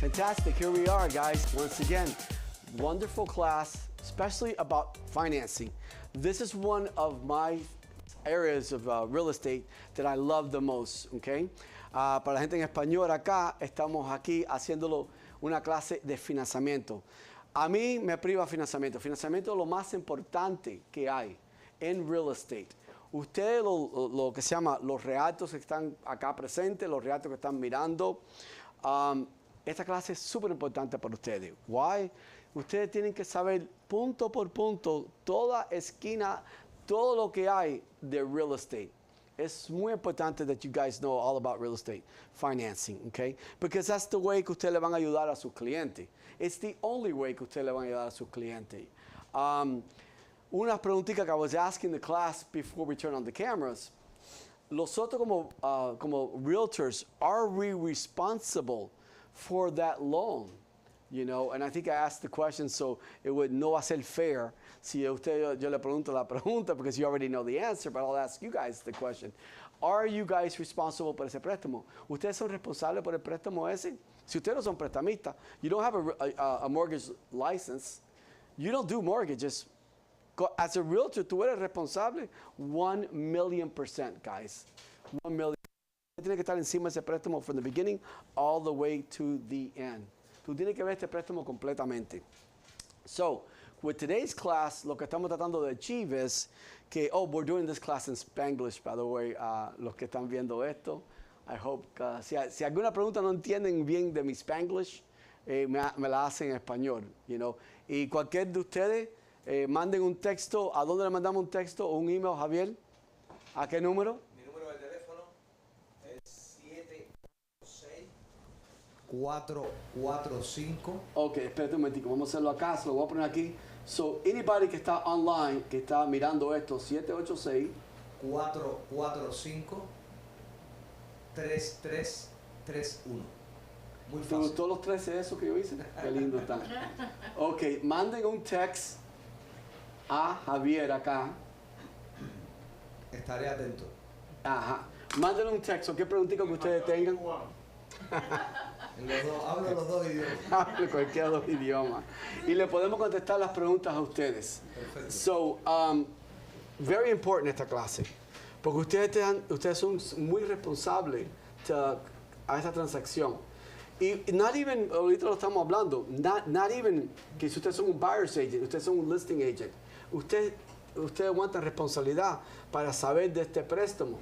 Fantastic. Here we are, guys. Once again, wonderful class, especially about financing. This is one of my areas of real estate that I love the most, okay? Para la gente en español acá, estamos aquí haciéndolo una clase de financiamiento. A mí me priva financiamiento. Financiamiento es lo más importante que hay en real estate. Ustedes, lo que se llama los realtors que están acá presentes, los realtors que están mirando, esta clase es súper importante para ustedes. Why? Ustedes tienen que saber punto por punto, toda esquina, todo lo que hay de real estate. Es muy importante that you guys know all about real estate financing, okay? Because that's the way que ustedes le van a ayudar a sus clientes. It's the only way que ustedes le van a ayudar a sus clientes. Una preguntita que I was asking the class before we turn on the cameras. Nosotros como realtors, are we responsible for that loan? You know, and I think I asked the question so it would no va a ser fair si yo le pregunto la pregunta because you already know the answer, but I'll ask you guys the question. Are you guys responsible por ese préstamo? ¿Ustedes son responsables por el préstamo ese? Si ustedes no son prestamistas, you don't have a mortgage license, you don't do mortgages. As a realtor, tú eres responsable 1,000,000%, guys. 1,000,000. Tienes que estar encima de ese préstamo from the beginning all the way to the end. Tú tienes que ver este préstamo completamente. So, with today's class, lo que estamos tratando de achieve es que, we're doing this class in Spanglish, by the way, los que están viendo esto. I hope, si alguna pregunta no entienden bien de mi Spanglish, me la hacen en español, you know. Y cualquier de ustedes, manden un texto. ¿A dónde le mandamos un texto o un email, Javier? ¿A qué número? Mi número de teléfono es 786-445. Ok, espérate un momentico, vamos a hacerlo acá, se lo voy a poner aquí. So, anybody que está online, que está mirando esto, 786-445-3331. Muy ¿Te fácil. gustó los 13 esos que yo hice? Qué lindo están. Ok, manden un text a Javier acá. Estaré atento. Ajá. Manden un texto, ¿qué preguntita que ustedes tengan? Hablo los dos idiomas. Hable cualquiera de los idiomas. Y le podemos contestar las preguntas a ustedes. Perfecto. So, very important esta clase. Porque ustedes son muy responsables a esta transacción. Y not even, ahorita lo estamos hablando, not even que si ustedes son un buyer's agent, ustedes son un listing agent, ustedes aguantan responsabilidad para saber de este préstamo.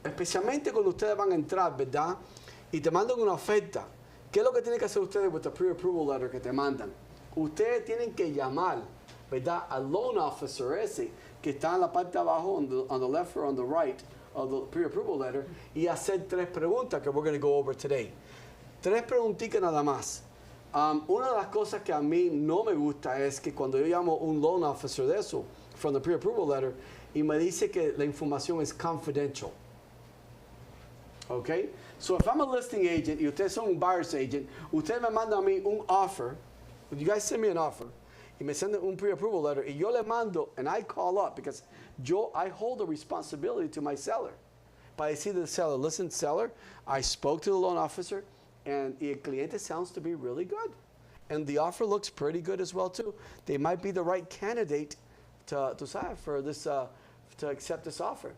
Especialmente cuando ustedes van a entrar, ¿verdad? Y te mandan una oferta. ¿Qué es lo que tienen que hacer ustedes with the pre-approval letter que te mandan? Ustedes tienen que llamar, ¿verdad? Al loan officer ese que está en la parte de abajo, on the left or on the right of the pre-approval letter, y hacer 3 preguntas que we're going to go over today. 3 preguntitas nada más. Una de las cosas que a mí no me gusta es que cuando yo llamo a un loan officer de eso, from the pre-approval letter, y me dice que la información es confidential. Okay? So if I'm a listing agent y ustedes son un buyer's agent, ustedes me mandan a mí un offer, you guys send me an offer, y me senden un pre-approval letter, y yo le mando, and I call up, because I hold a responsibility to my seller. Para decir to the seller, listen, seller, I spoke to the loan officer, and el cliente sounds to be really good. And the offer looks pretty good as well, too. They might be the right candidate to accept this offer.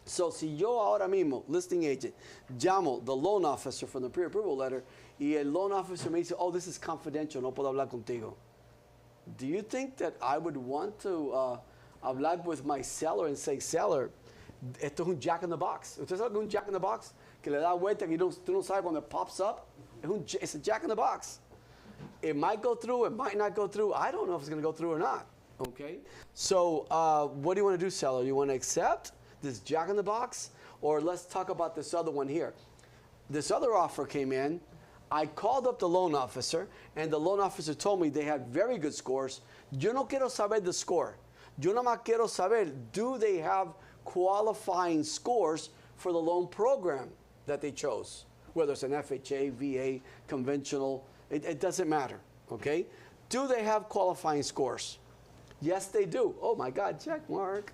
So, si yo ahora mismo, listing agent, llamo the loan officer from the pre-approval letter, y el loan officer me dice, this is confidential, no puedo hablar contigo. Do you think that I would want to hablar with my seller and say, seller, esto es un jack in the box? ¿Usted sabe un jack in the box? Que le da vuelta y tú no sabes cuando it pops up. It's a jack in the box. It might go through, it might not go through. I don't know if it's going to go through or not. Okay? So, what do you want to do, seller? You want to accept this jack in the box? Or let's talk about this other one here. This other offer came in. I called up the loan officer, and the loan officer told me they had very good scores. Yo no quiero saber the score. Yo nada más quiero saber, do they have qualifying scores for the loan program that they chose? Whether it's an FHA, VA, conventional, it doesn't matter, okay? Do they have qualifying scores? Yes, they do. Oh my God, check mark.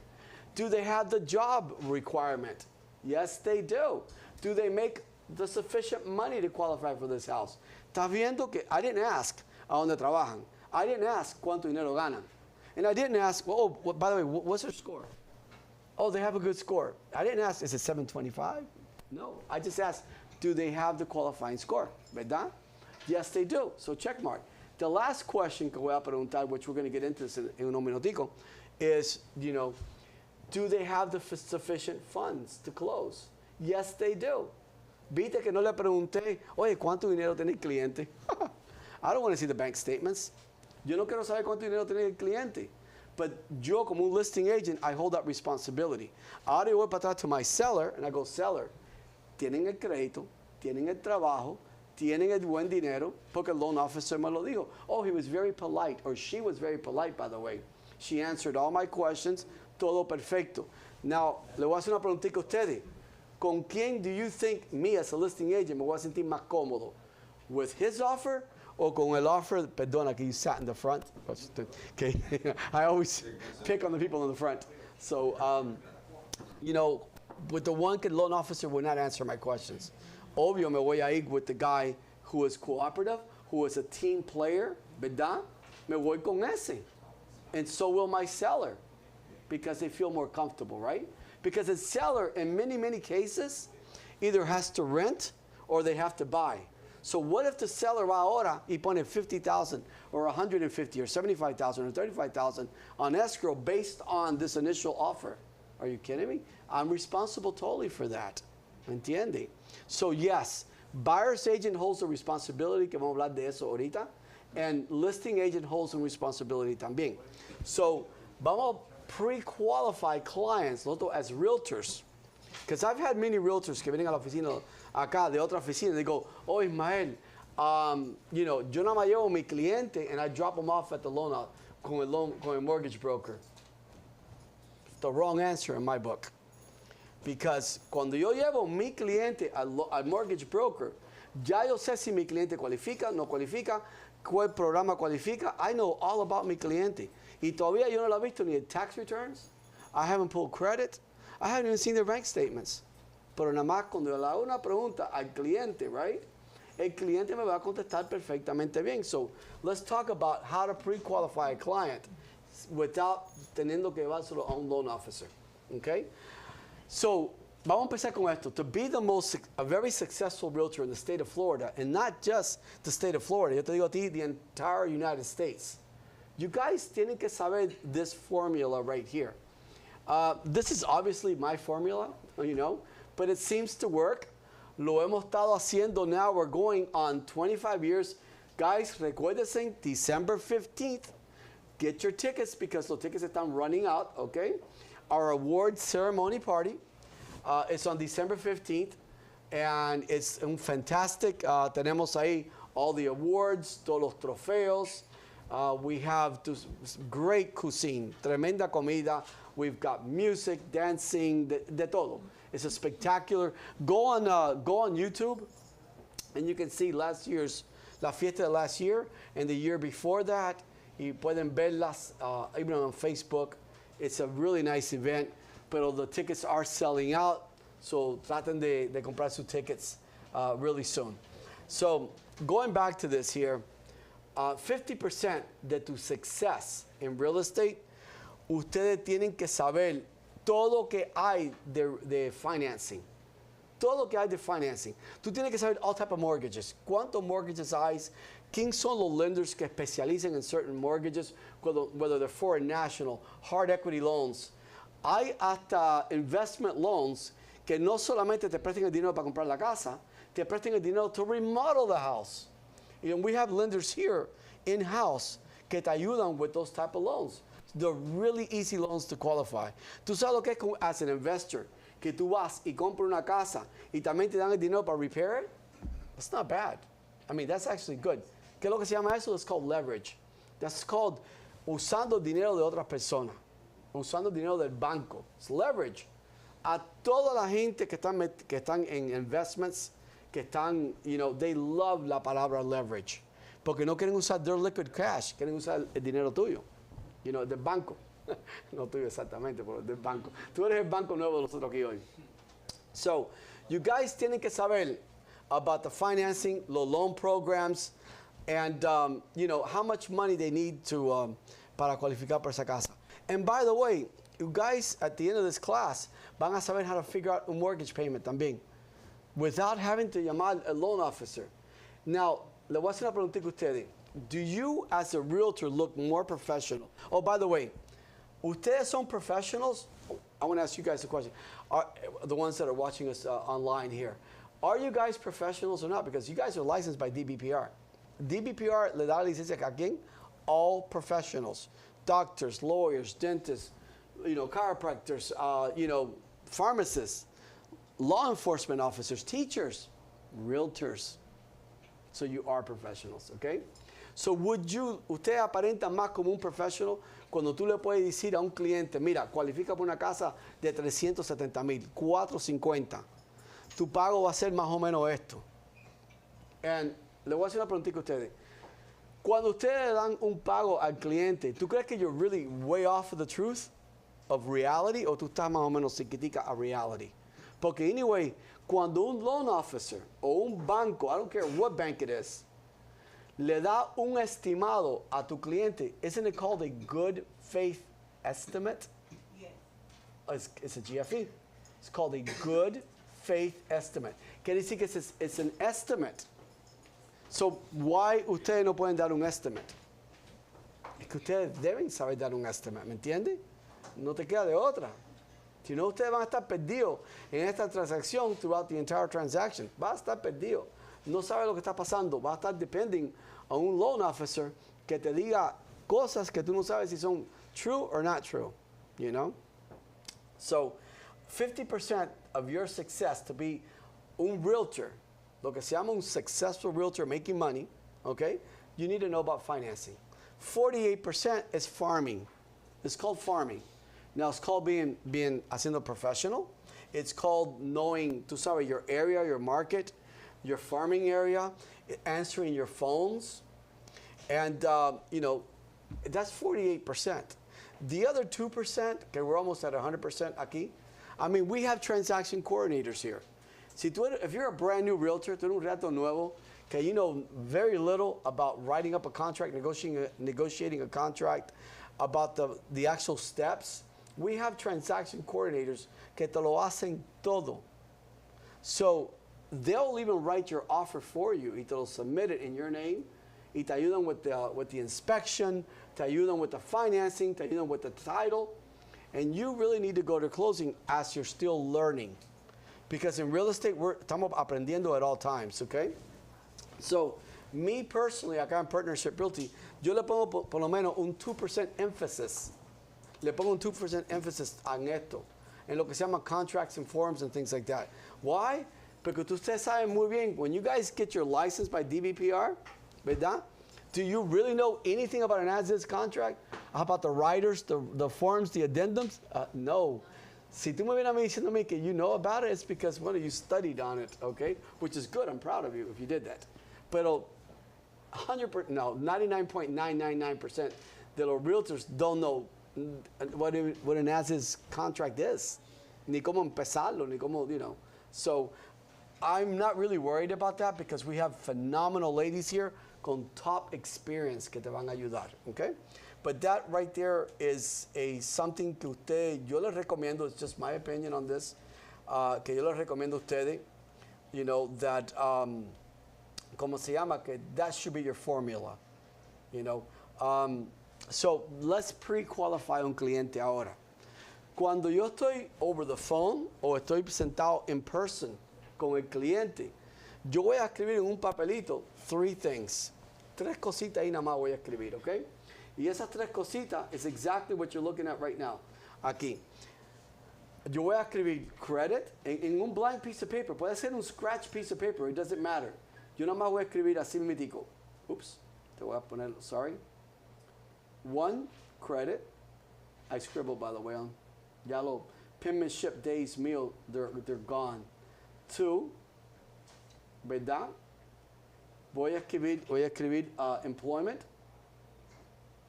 Do they have the job requirement? Yes, they do. Do they make the sufficient money to qualify for this house. Estás viendo que I didn't ask a dónde trabajan. I didn't ask cuánto dinero ganan. And I didn't ask, well, oh, by the way, what's their score? Oh, they have a good score. I didn't ask, is it 725? No, I just asked, do they have the qualifying score? ¿Verdad? Yes, they do. So check mark. The last question que voy a preguntar, which we're going to get into this in un minutico, is, do they have the sufficient funds to close? Yes, they do. Viste que no le pregunté, oye, ¿cuánto dinero tiene el cliente? I don't want to see the bank statements. Yo no quiero saber cuánto dinero tiene el cliente. But yo, como un listing agent, I hold that responsibility. Ahora yo voy para atrás to my seller, and I go, seller, tienen el crédito, tienen el trabajo, tienen el buen dinero, porque el loan officer me lo dijo. Oh, he was very polite, or she was very polite, by the way. She answered all my questions, todo perfecto. Now, le voy a hacer una preguntita a ustedes. ¿Con quién do you think me, as a listing agent, me voy a sentir más cómodo? With his offer o con el offer? Perdona, que you sat in the front. Okay. I always pick on the people in the front. So, with the one loan officer will not answer my questions. Obvio, me voy a ir with the guy who is cooperative, who is a team player, ¿verdad? Me voy con ese. And so will my seller, because they feel more comfortable, right? Because the seller, in many, many cases, either has to rent or they have to buy. So what if the seller va ahora y pone 50,000 or 150 or 75,000 or 35,000 on escrow based on this initial offer? Are you kidding me? I'm responsible totally for that. ¿Entiende? So yes, buyer's agent holds the responsibility, que vamos a hablar de eso ahorita, and listing agent holds the responsibility también. So vamos a pre-qualify clients nosotros as realtors. Because I've had many realtors que vienen a la oficina acá de otra oficina. They go, oh, Ismael, yo nada más llevo mi cliente and I drop them off at the loan con el mortgage broker. The wrong answer in my book. Because cuando yo llevo mi cliente al mortgage broker, ya yo sé si mi cliente cualifica, no cualifica, cuál programa cualifica. I know all about mi cliente. Y todavía yo no lo he visto ni en tax returns. I haven't pulled credit. I haven't even seen their bank statements. Pero nada más cuando le hago una pregunta al cliente, right? El cliente me va a contestar perfectamente bien. So let's talk about how to pre-qualify a client without teniendo que llevárselo a un loan officer. Okay? So vamos a empezar con esto. To be a very successful realtor in the state of Florida, and not just the state of Florida, yo te digo a ti, the entire United States. You guys tienen que saber this formula right here. This is obviously my formula, but it seems to work. Lo hemos estado haciendo now. We're going on 25 years. Guys, recuérdense, December 15th, get your tickets because los tickets están running out, okay? Our award ceremony party is on December 15th, and it's un fantastic. Tenemos ahí all the awards, todos los trofeos. We have great cuisine, tremenda comida. We've got music, dancing, de todo. It's a spectacular. Go on YouTube, and you can see la fiesta de last year and the year before that. Y pueden verlas even on Facebook. It's a really nice event, pero the tickets are selling out. So traten de comprar sus tickets really soon. So going back to this here. 50% de tu success in real estate, ustedes tienen que saber todo lo que hay de financing. Todo lo que hay de financing. Tú tienes que saber all type of mortgages. ¿Cuántos mortgages hay? ¿Quién son los lenders que especializan en certain mortgages? Whether they're foreign, national, hard equity loans. Hay hasta investment loans que no solamente te prestan el dinero para comprar la casa, te prestan el dinero to remodel the house. We have lenders here in-house que te ayudan with those type of loans. They're really easy loans to qualify. Tú sabes lo que es as an investor, que tú vas y compras una casa y también te dan el dinero para repair it? That's not bad. I mean, that's actually good. ¿Qué es lo que se llama eso? It's called leverage. That's called usando dinero de otras personas. Usando dinero del banco. It's leverage. A toda la gente que están en investments, que están, they love la palabra leverage. Porque no quieren usar their liquid cash, quieren usar el dinero tuyo, del banco. No tuyo exactamente, pero del banco. Tú eres el banco nuevo de nosotros aquí hoy. So, you guys tienen que saber about the financing, the loan programs, and how much money they need to para cualificar por esa casa. And by the way, you guys at the end of this class van a saber how to figure out a mortgage payment también, without having to llamar a loan officer. Now, le voy a hacer una preguntita a ustedes. Do you, as a realtor, look more professional? Oh, by the way, ustedes son professionals? I want to ask you guys a question. The ones that are watching us online here. Are you guys professionals or not? Because you guys are licensed by DBPR. DBPR le da licencia a quién? All professionals. Doctors, lawyers, dentists, chiropractors, pharmacists, law enforcement officers, teachers, realtors. So you are professionals, okay? So usted aparenta más como un professional cuando tú le puedes decir a un cliente, mira, cualifica por una casa de 370,000, 450. Tu pago va a ser más o menos esto. And le voy a hacer una preguntita a ustedes. Cuando ustedes dan un pago al cliente, ¿tú crees que you're really way off of the truth of reality o tú estás más o menos cerquitica a reality? Porque anyway, cuando un loan officer o un banco, I don't care what bank it is, le da un estimado a tu cliente, isn't it called a good faith estimate? Yes. It's a GFE. It's called a good faith estimate. Quiere decir que it's an estimate. So, why ustedes no pueden dar un estimate? Es que ustedes deben saber dar un estimate, ¿me entiende? No te queda de otra. Si no, ustedes van a estar perdidos en esta transacción throughout the entire transaction. Va a estar perdido. No sabe lo que está pasando. Va a estar depending a un loan officer que te diga cosas que tú no sabes si son true or not true, So, 50% of your success to be un realtor, lo que se llama un successful realtor making money, okay, you need to know about financing. 48% is farming. It's called farming. Now, it's called being haciendo professional. It's called knowing, tú sabes, your area, your market, your farming area, answering your phones. And, that's 48%. The other 2%, okay, we're almost at 100% aquí. I mean, we have transaction coordinators here. If you're a brand new realtor, tú eres un reto nuevo, que you know very little about writing up a contract, negotiating a contract, about the actual steps, we have transaction coordinators que te lo hacen todo. So they'll even write your offer for you y te lo submit it in your name y te ayudan with the inspection, te ayudan with the financing, te ayudan with the title. And you really need to go to closing as you're still learning. Because in real estate, estamos aprendiendo at all times, okay? So, me personally, acá en Partnership Realty, yo le pongo por lo menos un 2% emphasis. Le pongo un 2% emphasis en esto, en lo que se llama contracts and forms and things like that. Why? Porque ustedes saben muy bien, when you guys get your license by DBPR, ¿verdad? Do you really know anything about an as-is contract? How about the riders, the forms, the addendums? No. Si tú me vienes a mí diciéndome que you know about it, it's because, well, you studied on it, okay? Which is good. I'm proud of you if you did that. Pero 99.999% de los realtors don't know what an as-is contract is, ni cómo empezarlo, ni cómo, So I'm not really worried about that because we have phenomenal ladies here con top experience que te van a ayudar, okay? But that right there is something que yo les recomiendo, it's just my opinion on this, que yo les recomiendo a ustedes, that, como se llama, que that should be your formula, So let's pre-qualify un cliente ahora. Cuando yo estoy over the phone o estoy sentado in person con el cliente, yo voy a escribir en un papelito 3 things. 3 cositas ahí nada más voy a escribir, ¿ok? Y esas 3 cositas is exactly what you're looking at right now. Aquí. Yo voy a escribir credit en un blank piece of paper. Puede ser un scratch piece of paper. It doesn't matter. Yo nada más voy a escribir así mítico. Oops. Te voy a poner, sorry. 1, credit. I scribbled, by the way, on yellow. Penmanship days meal, they're gone. 2, ¿verdad? Voy a escribir employment,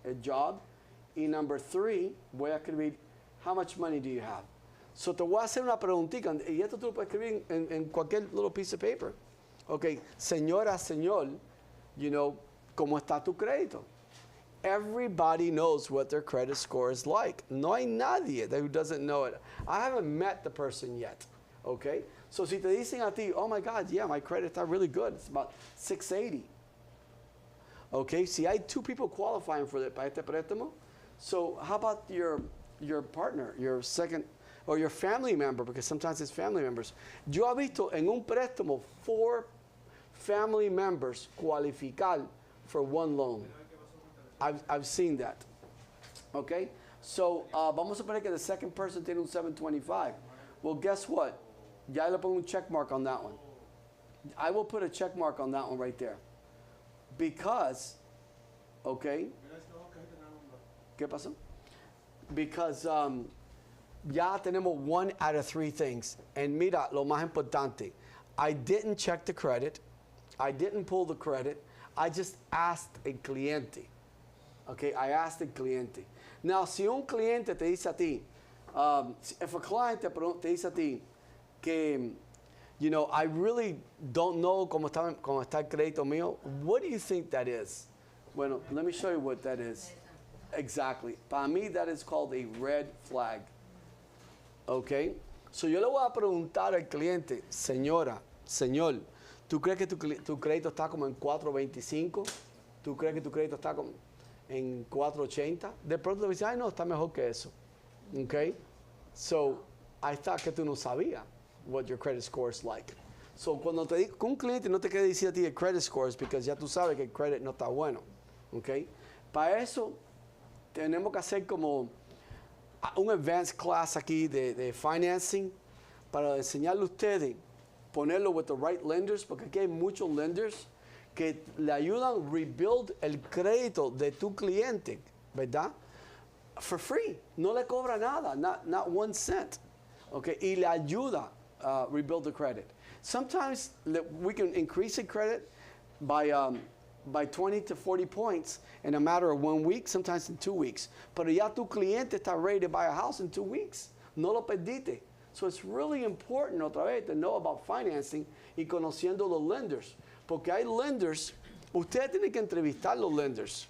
a job. Y number 3, voy a escribir how much money do you have. So te voy a hacer una preguntita, y esto tú lo puedes escribir en cualquier little piece of paper. Okay, señora, señor, you know, ¿cómo está tu crédito? Everybody knows what their credit score is like. No hay nadie who doesn't know it. I haven't met the person yet, okay? So si te dicen a ti, oh my God, yeah, my credit está really good. It's about 680. Okay, si hay two people qualifying for para este préstamo, so how about your partner, your second, or your family member, because sometimes it's family members. Yo he visto en un préstamo 4 family members qualificar for one loan. I've seen that. Okay? So, vamos a poner que the second person tiene un 725. Well, guess what? Ya le pongo un check mark on that one. I will put a check mark on that one right there. Because, okay? ¿Qué pasó? Because ya tenemos 1 out of 3 things. And mira, lo más importante, I didn't check the credit. I didn't pull the credit. I just asked a cliente. Okay, I asked the cliente. Now, si un cliente te dice a ti, if a client te dice a ti que, you know, I really don't know cómo está el crédito mío, what do you think that is? Bueno, let me show you what that is. Exactly. Para mí, that is called a red flag. Okay? So yo le voy a preguntar al cliente, señora, señor, ¿tú crees que tu crédito está como en 425? ¿Tú crees que tu crédito está como en 480? De pronto te dice, ay, no, está mejor que eso. Okay? So, I thought que tú no sabías what your credit score is like. So, cuando te digo, un cliente no te quiere decir a ti el credit scores, because ya tú sabes que el credit no está bueno. Okay? Para eso, tenemos que hacer como un advanced class aquí de financing para enseñarle a ustedes, ponerlo with the right lenders, porque aquí hay muchos lenders que le ayudan a rebuild el crédito de tu cliente, ¿verdad? For free, no le cobra nada, not 1 cent, okay? Y le ayuda a rebuild the credit. Sometimes we can increase the credit by 20 to 40 points in a matter of 1 week, sometimes in 2 weeks. Pero ya tu cliente está ready to buy a house in 2 weeks. No lo perdiste. So it's really important, otra vez, to know about financing y conociendo los lenders. Porque hay lenders, ustedes tienen que entrevistar los lenders.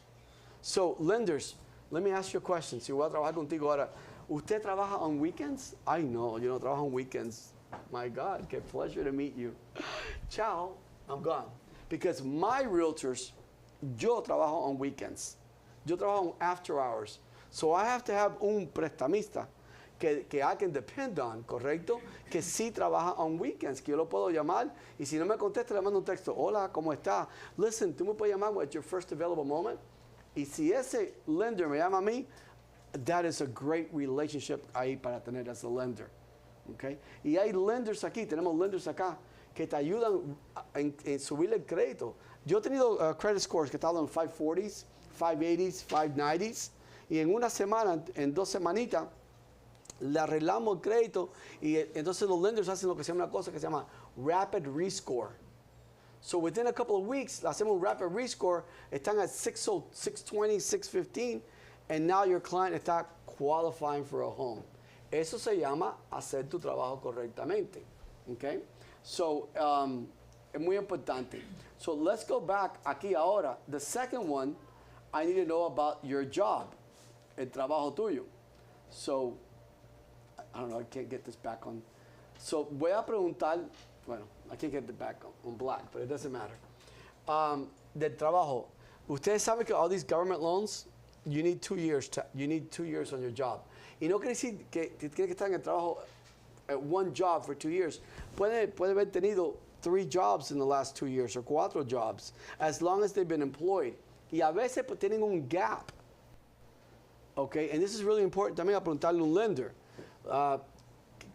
So, lenders, let me ask you a question. Si voy a trabajar contigo ahora, ¿usted trabaja on weekends? Ay, no, yo no trabajo on weekends. My God, qué pleasure to meet you. Ciao, I'm gone. Because my realtors, yo trabajo on weekends. Yo trabajo on after hours. So I have to have un prestamista que I can depend on, ¿correcto? Que sí trabaja on weekends, que yo lo puedo llamar y si no me contesta le mando un texto. Hola, ¿cómo está? Listen, tú me puedes llamar at your first available moment. Y si ese lender me llama a mí, that is a great relationship ahí para tener as a lender. Okay? Y hay lenders aquí, tenemos lenders acá, que te ayudan en subir el crédito. Yo he tenido credit scores que están en 540s, 580s, 590s, y en una semana, en 2 semanitas, le arreglamos el crédito y entonces los lenders hacen lo que se llama una cosa que se llama rapid rescore. So within a couple of weeks, le hacemos un rapid rescore, están at 620, 615, and now your client está qualifying for a home. Eso se llama hacer tu trabajo correctamente. Okay? So, es muy importante. So let's go back aquí ahora. The second one, I need to know about your job, el trabajo tuyo. So, I don't know, I can't get this back on. So, voy a preguntar, bueno, I can't get it back on black, but it doesn't matter. Del trabajo. Ustedes saben que all these government loans, you need 2 years. You need 2 years on your job. Y no quiere decir que tienes que estar en el trabajo at one job for 2 years. Puede haber tenido 3 jobs in the last 2 years or 4 jobs, as long as they've been employed. Y a veces pues, tienen un gap. Okay, and this is really important también a preguntarle a un lender.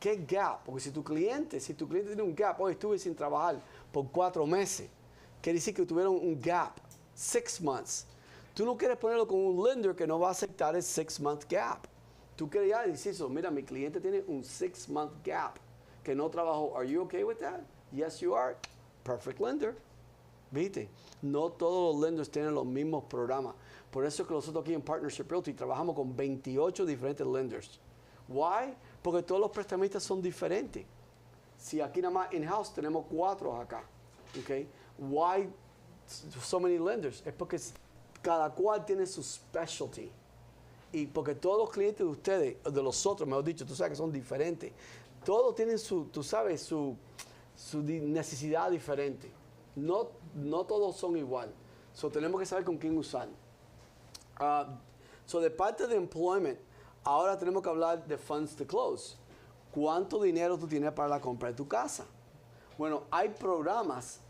¿Qué gap? Porque si tu cliente tiene un gap, hoy estuve sin trabajar por 4 meses, quiere decir que tuvieron un gap, 6 months. Tú no quieres ponerlo con un lender que no va a aceptar el 6-month gap. Tú quieres ya decir eso, mira, mi cliente tiene un 6-month gap que no trabajó. Are you okay with that? Yes, you are. Perfect lender. ¿Viste? No todos los lenders tienen los mismos programas. Por eso es que nosotros aquí en Partnership Realty trabajamos con 28 diferentes lenders. Why? Porque todos los prestamistas son diferentes. Si aquí nada más in-house tenemos 4 acá. Okay? Why so many lenders? Es porque cada cual tiene su specialty. Y porque todos los clientes de ustedes, de los otros, mejor dicho, tú sabes que son diferentes. Todos tienen tú sabes, su necesidad diferente. No todos son igual. So tenemos que saber con quién usar. So de parte de employment, ahora tenemos que hablar de funds to close. ¿Cuánto dinero tú tienes para la compra de tu casa? Bueno, hay programas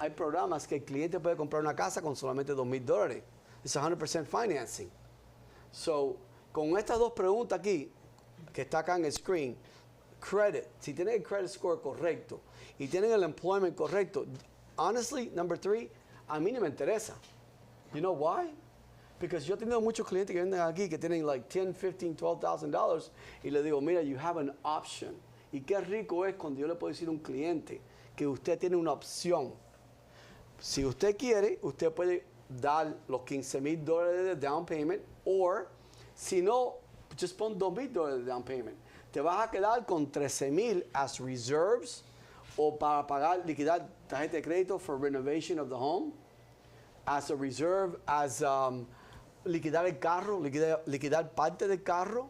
que el cliente puede comprar una casa con solamente $2,000. Es 100% financing. So, con estas dos preguntas aquí, que está acá en el screen, credit, si tienen el credit score correcto y tienen el employment correcto, honestly, number 3, a mí no me interesa. You know why? Because yo he tenido muchos clientes que vienen aquí que tienen like $10,000, $15,000, $12,000 y le digo, mira, you have an option. Y qué rico es cuando yo le puedo decir a un cliente que usted tiene una opción. Si usted quiere, usted puede dar los $15,000 de down payment, o si no, just pon $2,000 de down payment. Te vas a quedar con $13,000 as reserves o para pagar, liquidar tarjeta de crédito for renovation of the home, as a reserve, as liquidar el carro, liquidar parte del carro,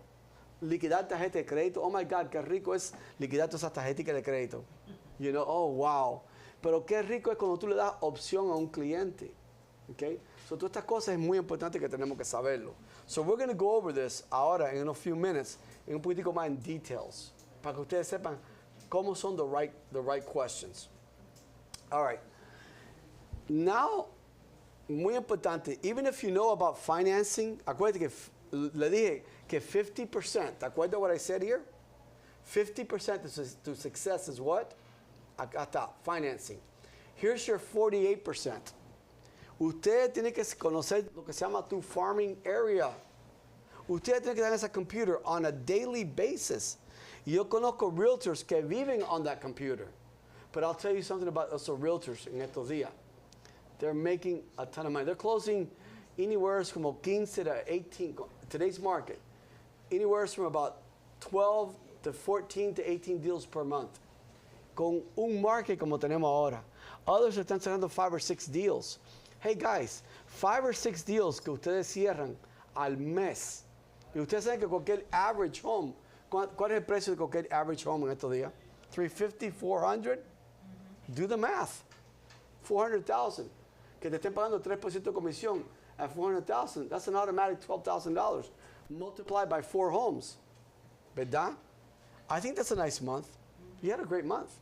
liquidar tarjeta de crédito. Oh my God, qué rico es liquidar todas esas tarjetas de crédito. You know, oh wow. Pero qué rico es cuando tú le das opción a un cliente. Okay? So todas estas cosas es muy importante que tenemos que saberlo. So we're going to go over this ahora en a few minutes, en un poquitico más en details, para que ustedes sepan cómo son the right questions. All right. Now, muy importante, even if you know about financing, acuérdate que le dije que 50%, ¿te acuerdas what I said here? 50% to success is what? Acá está, financing. Here's your 48%. Usted tiene que conocer lo que se llama tu farming area. Usted tiene que tener esa computer on a daily basis. Y yo conozco realtors que viven on that computer. But I'll tell you something about also realtors en estos días. They're making a ton of money. They're closing anywhere from 15 to 18, today's market, anywhere from about 12 to 14 to 18 deals per month. Con un market como tenemos ahora. Others están cerrando 5 or 6 deals. Hey guys, 5 or 6 deals que ustedes cierran al mes. Y ustedes saben que cualquier average home, ¿cuál es el precio de cualquier average home en estos días? 350, 400? Do the math. 400,000. Que te estén pagando 3% de comisión at 400,000. That's an automatic $12,000 multiplied by 4 homes. ¿Verdad? I think that's a nice month. You had a great month.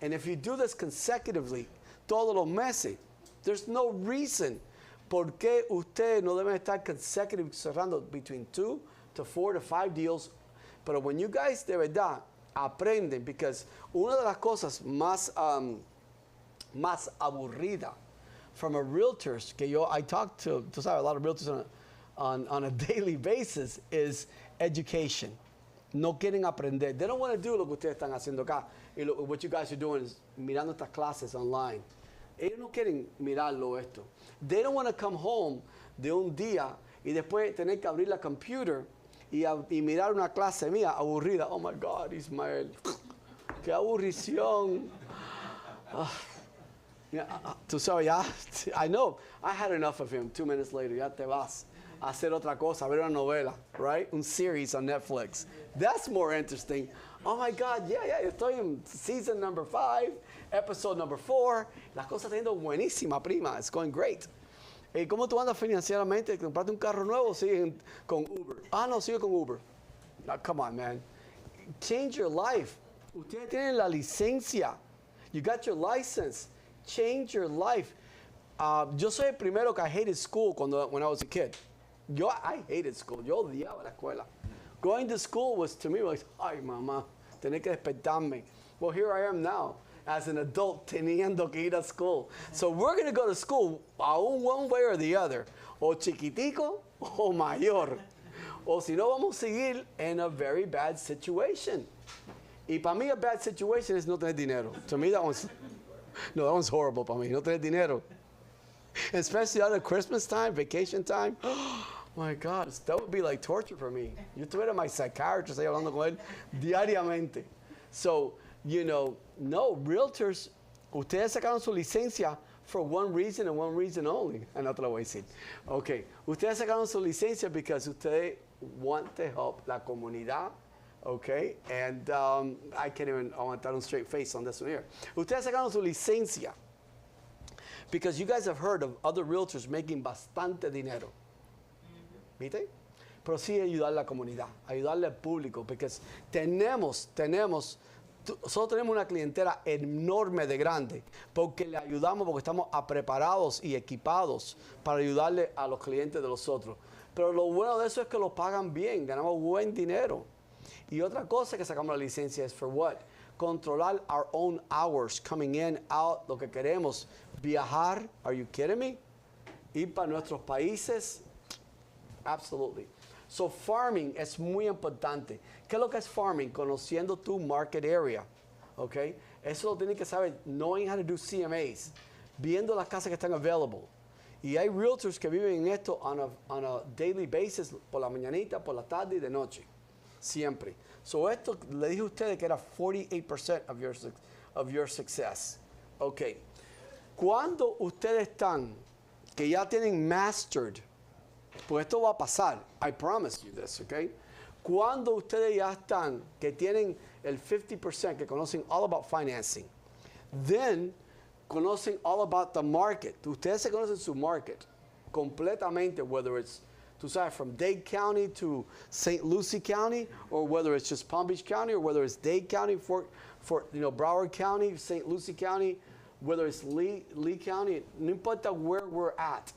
And if you do this consecutively, todos los meses, there's no reason por qué usted no debe estar consecutively cerrando between 2 to 4 to 5 deals. Pero when you guys de verdad aprenden, because una de las cosas más aburrida from a realtors que I talk to tú sabes, a lot of realtors on a daily basis is education. No quieren aprender. They don't want to do lo que ustedes están haciendo acá. Y what you guys are doing is mirando estas clases online. Ellos no quieren mirarlo esto. They don't want to come home de un día y después tener que abrir la computer y mirar una clase mía aburrida. Oh my God, Ismael. Qué aburrición. Tú sabes, ya, I know. I had enough of him. 2 minutes later, ya te vas a hacer otra cosa, a ver una novela, right? Un series on Netflix. That's more interesting. Oh my God, yeah, estoy en season number 5, episode number 4. Las cosas están yendo buenísima, prima. It's going great. ¿Cómo tú andas financieramente? ¿Compraste un carro nuevo o sigues con Uber? Ah, no, sigue con Uber. No, come on, man. Change your life. Ustedes tienen la licencia. You got your license. Change your life. Yo soy el primero que I hated school when I was a kid. I hated school. Yo odiaba la escuela. Going to school was to me like, ay mamá, tener que despertarme. Well, here I am now as an adult teniendo que ir a school. So we're going to go to school one way or the other. O chiquitico o mayor. O si no, vamos a seguir in a very bad situation. Y para mí a bad situation is no tener dinero. To me that one's horrible para mí, no tener dinero. Especially at Christmas time, vacation time. Oh my God, that would be like torture for me. Yo tuviera my psychiatrist ahí hablando con él diariamente. So, no, realtors, Ustedes sacaron su licencia for one reason and one reason only. No te lo voy a decir. Ok. Ustedes sacaron su licencia because ustedes want to help la comunidad. Okay, and I can't even aguantar un straight face on this one here. Ustedes sacaron su licencia because you guys have heard of other realtors making bastante dinero. ¿Viste? Pero sí ayudar a la comunidad, ayudarle al público, porque nosotros tenemos una clientela enorme de grande, porque le ayudamos, porque estamos preparados y equipados para ayudarle a los clientes de los otros. Pero lo bueno de eso es que lo pagan bien, ganamos buen dinero. Y otra cosa que sacamos la licencia es for what? Controlar our own hours, coming in, out, lo que queremos. Viajar, are you kidding me? Ir para nuestros países, absolutely. So farming es muy importante. ¿Qué es lo que es farming? Conociendo tu market area, ¿ok? Eso lo tienes que saber, knowing how to do CMAs, viendo las casas que están available. Y hay realtors que viven en esto on a daily basis, por la mañanita, por la tarde y de noche. Siempre. So esto le dije a ustedes que era 48% of your success. Ok. Cuando ustedes están, que ya tienen mastered, pues esto va a pasar. I promise you this, ok. Cuando ustedes ya están, que tienen el 50%, que conocen all about financing, then conocen all about the market. Ustedes se conocen su market completamente, whether it's tú sabes, from Dade County to St. Lucie County, or whether it's just Palm Beach County, or whether it's Dade County, Broward County, St. Lucie County, whether it's Lee County, no importa where we're at.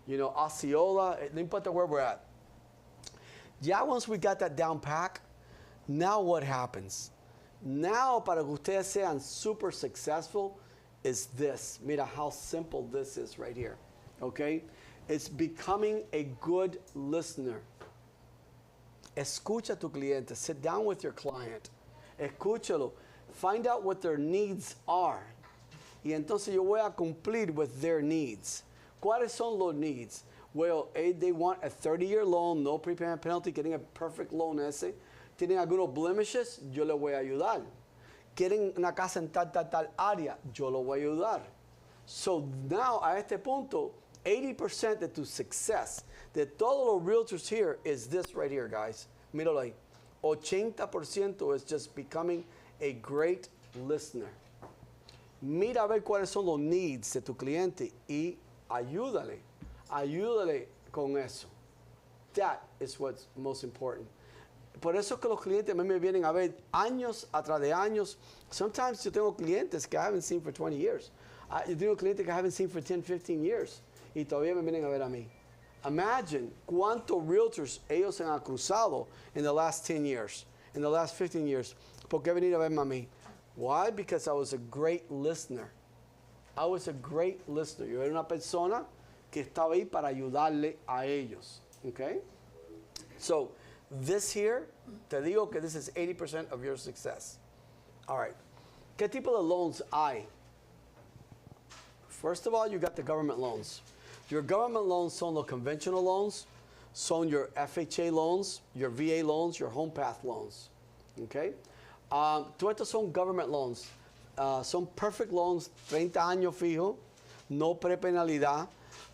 Osceola, no importa where we're at. Ya once we got that down pack, now what happens? Now, para que ustedes sean super successful, is this. Mira how simple this is right here, okay? It's becoming a good listener. Escucha a tu cliente. Sit down with your client. Escúchalo. Find out what their needs are. Y entonces yo voy a cumplir with their needs. ¿Cuáles son los needs? Well, they want a 30-year loan, no prepayment penalty, quieren a perfect loan ese. Tienen algunos blemishes, yo les voy a ayudar. Quieren una casa en tal área, yo lo voy a ayudar. So now, a este punto, 80% de tu success, de todos los realtors here, is this right here, guys. Míralo ahí. 80% is just becoming a great listener. Mira a ver cuáles son los needs de tu cliente y ayúdale con eso. That is what's most important. Por eso es que los clientes a mí me vienen a ver años atrás de años. Sometimes yo tengo clientes que I haven't seen for 20 years. Yo tengo clientes que I haven't seen for 10, 15 years. Y todavía me vienen a ver a mí. Imagine cuántos realtors ellos han cruzado in the last 10 years, in the last 15 years. ¿Por qué venir a verme a mí? Why? Because I was a great listener. I was a great listener. Yo era una persona que estaba ahí para ayudarle a ellos. Okay? So, this here, te digo que this is 80% of your success. All right. ¿Qué tipo de loans hay? First of all, you got the government loans. Your government loans son los conventional loans, son your FHA loans, your VA loans, your home path loans. Okay? Todos estos son government loans. Son perfect loans, 30 años fijo, no prepenalidad,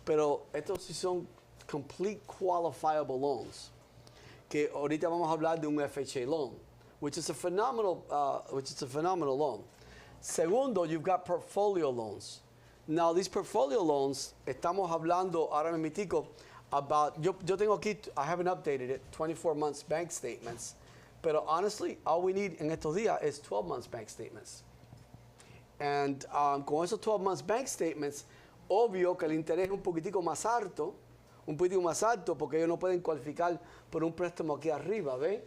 pero estos sí son complete qualifiable loans. Que ahorita vamos a hablar de un FHA loan, which is a phenomenal loan. Segundo, you've got portfolio loans. Now, these portfolio loans, estamos hablando ahora mismo about, yo tengo aquí, I haven't updated it, 24 months bank statements. Pero honestly, all we need en estos días is 12 months bank statements. And con esos 12 months bank statements, obvio que el interés es un poquitico más alto porque ellos no pueden cualificar por un préstamo aquí arriba, ¿ve?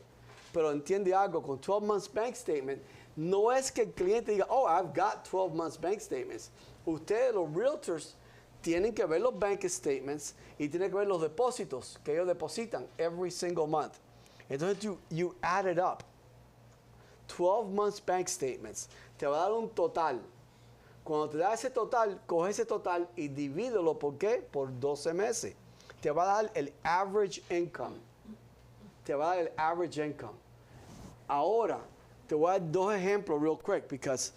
Pero entiende algo, con 12 months bank statement, no es que el cliente diga, oh, I've got 12 months bank statements. Ustedes, los realtors, tienen que ver los bank statements y tienen que ver los depósitos que ellos depositan every single month. Entonces, you add it up. 12 months bank statements. Te va a dar un total. Cuando te da ese total, coge ese total y divídelo, ¿por qué? Por 12 meses. Te va a dar el average income. Ahora, te voy a dar dos ejemplos real quick, because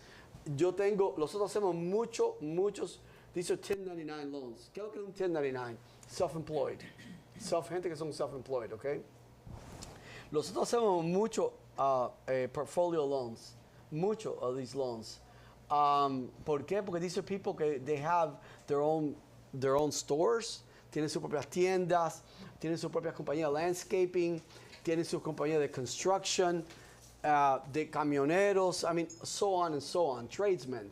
nosotros hacemos muchos, these are 1099 loans. ¿Qué es lo que es un 1099? Self-employed. Gente que son self-employed, ¿ok? Nosotros hacemos mucho portfolio loans, mucho of these loans. ¿Por qué? Porque these are people que they have their own stores, tienen sus propias tiendas, tienen sus propias compañías de landscaping, tienen sus compañías de construction, de camioneros, I mean, so on, tradesmen,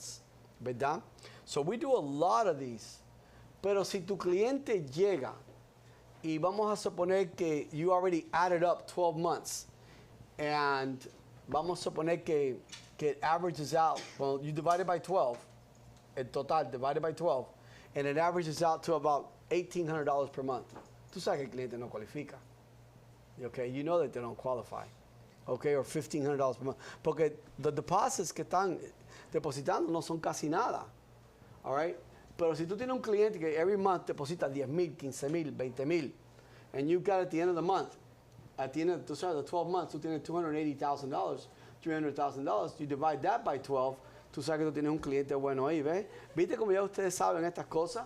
¿verdad? So we do a lot of these. Pero si tu cliente llega y vamos a suponer que you already added up 12 months and vamos a suponer que it averages out, well, you divide it by 12, el total divided by 12, and it averages out to about $1,800 per month. Tú sabes que el cliente no cualifica. Okay, you know that they don't qualify. Okay, or $1,500 per month. Porque the deposits que están depositando no son casi nada. All right? Pero si tú tienes un cliente que every month deposita 10,000, 15,000, 20,000, and you've got at the end of the month, at the end of the 12 months, tú tienes $280,000, $300,000, you divide that by 12, tú sabes que tú tienes un cliente bueno ahí, ¿ves? ¿Viste cómo ya ustedes saben estas cosas?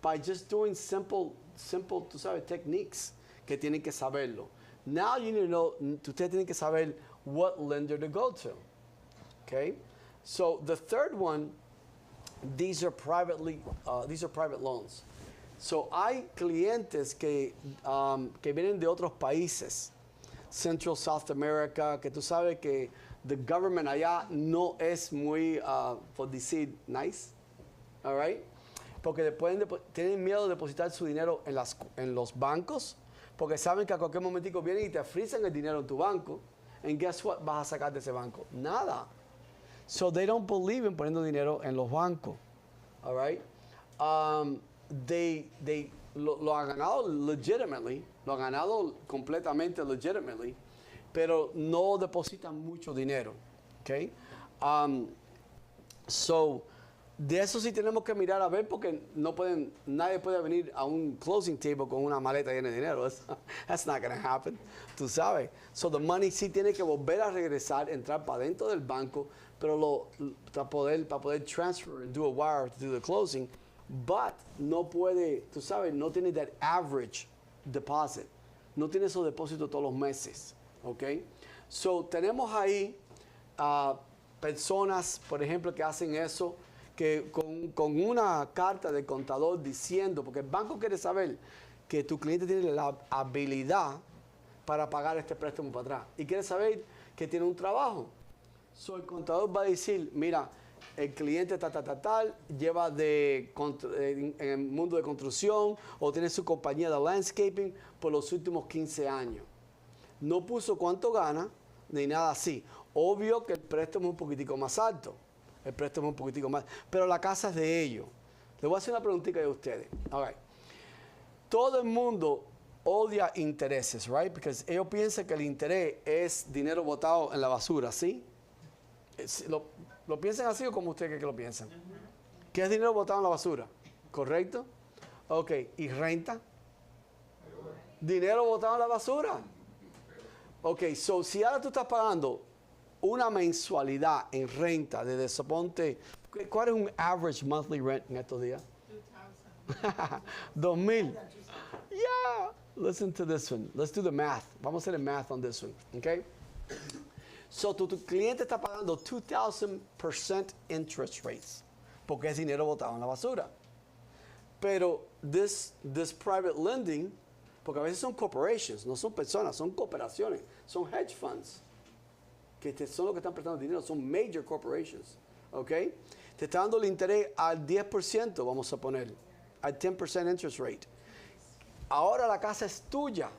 By just doing simple, tú sabes, techniques que tienen que saberlo. Now you need to know, ustedes tienen que saber what lender to go to. Okay? So the third one, these are private loans. So hay clientes que vienen de otros países, Central South America, que tú sabes que the government allá no es muy, por decir, nice, all right? Porque tienen miedo de depositar su dinero en los bancos, porque saben que a cualquier momentico vienen y te frisan el dinero en tu banco, and guess what vas a sacar de ese banco? Nada. So they don't believe in poniendo dinero en los bancos, all right? Lo han ganado legitimately, lo han ganado completamente legitimately, pero no depositan mucho dinero, okay? So de eso sí tenemos que mirar a ver porque nadie puede venir a un closing table con una maleta llena de dinero. That's not going to happen, tú sabes. So the money sí tiene que volver a regresar, entrar para dentro del banco, pero para poder transfer and do a wire to do the closing, but no puede, tú sabes, no tiene that average deposit, no tiene esos depósitos todos los meses, ¿ok? So tenemos ahí personas, por ejemplo, que hacen eso, que con una carta de contador diciendo, porque el banco quiere saber que tu cliente tiene la habilidad para pagar este préstamo para atrás y quiere saber que tiene un trabajo. So el contador va a decir, mira, el cliente tal, lleva en el mundo de construcción o tiene su compañía de landscaping por los últimos 15 años. No puso cuánto gana ni nada así. Obvio que el préstamo es un poquitico más alto. El préstamo es un poquitico más, pero la casa es de ellos. Les voy a hacer una preguntita a ustedes. All right. Todo el mundo odia intereses, right? Porque ellos piensan que el interés es dinero botado en la basura, ¿sí? ¿Lo piensan así o como ustedes que lo piensan? ¿Qué es dinero botado en la basura? ¿Correcto? Ok. ¿Y renta? Dinero botado en la basura. Ok, so si ahora tú estás pagando una mensualidad en renta de suponte, ¿cuál es un average monthly rent en estos días? 2,000. Yeah. Listen to this one. Let's do the math. Vamos a hacer el math on this one. Okay? So tu cliente está pagando 2,000% interest rates porque es dinero botado en la basura. Pero this private lending, porque a veces son corporations, no son personas, son cooperaciones, son hedge funds, que son los que están prestando dinero, son major corporations, ¿ok? Te está dando el interés al 10%, vamos a poner, al 10% interest rate. Ahora la casa es tuya.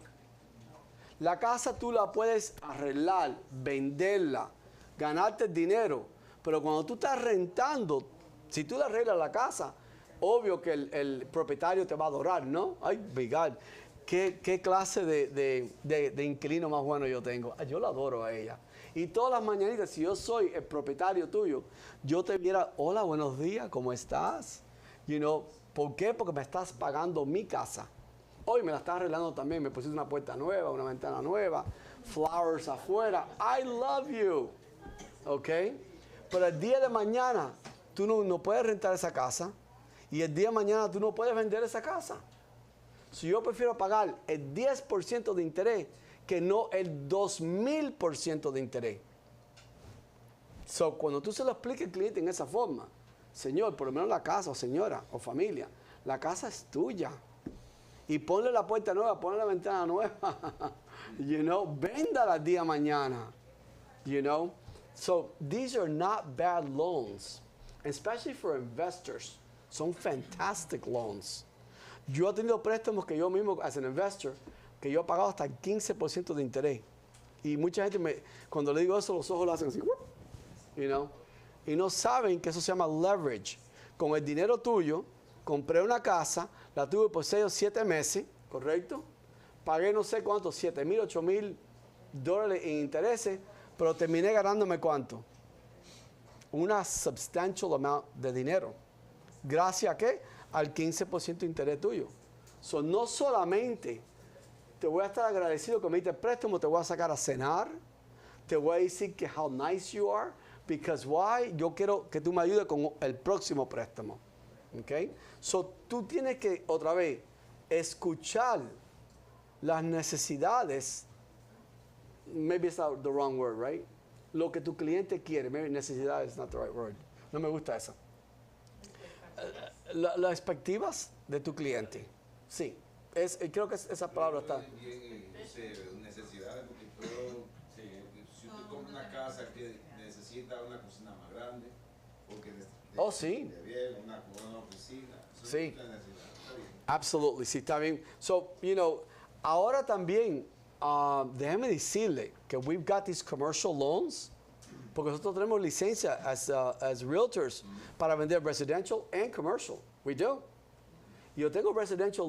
La casa tú la puedes arreglar, venderla, ganarte el dinero, pero cuando tú estás rentando, si tú le arreglas la casa, obvio que el propietario te va a adorar, ¿no? Ay, Vigal, ¿qué clase de inquilino más bueno yo tengo? Yo la adoro a ella. Y todas las mañanitas, si yo soy el propietario tuyo, yo te viera, hola, buenos días, ¿cómo estás? You know, ¿por qué? Porque me estás pagando mi casa. Hoy me la estás arreglando también, me pusiste una puerta nueva, una ventana nueva, flowers afuera. I love you. ¿Ok? Pero el día de mañana tú no puedes rentar esa casa y el día de mañana tú no puedes vender esa casa. Si yo prefiero pagar el 10% de interés que no el 2000% de interés. So, cuando tú se lo expliques al cliente en esa forma, señor, por lo menos la casa, o señora, o familia, la casa es tuya. Y ponle la puerta nueva, ponle la ventana nueva. You know, véndala el día de mañana. You know? So, these are not bad loans, especially for investors. Son fantastic loans. Yo he tenido préstamos que yo mismo, as an investor, que yo he pagado hasta el 15% de interés. Y mucha gente, cuando le digo eso, los ojos lo hacen así. You know? Y no saben que eso se llama leverage. Con el dinero tuyo, compré una casa, la tuve por 6 o 7 meses, ¿correcto? Pagué no sé cuánto, $7,000, $8,000 en intereses, pero terminé ganándome ¿cuánto? Una substantial amount de dinero. ¿Gracias a qué? Al 15% de interés tuyo. So, no solamente te voy a estar agradecido que me diste el préstamo, te voy a sacar a cenar, te voy a decir que how nice you are, because why? Yo quiero que tú me ayudes con el próximo préstamo. ¿Ok? So, tú tienes que, otra vez, escuchar las necesidades. Maybe it's not the wrong word, right? Lo que tu cliente quiere. Maybe necesidad is not the right word. No me gusta eso. Las expectativas de tu cliente. Sí. Creo que esa palabra está. Necesidades, porque si usted compra una casa que necesita una cocina más grande, porque sí. una oficina. Sí. Absolutely, sí, está bien. So, you know, ahora también, déjeme decirle que we've got these commercial loans, porque nosotros tenemos licencia as realtors para vender residential and commercial. We do. Yo tengo commercial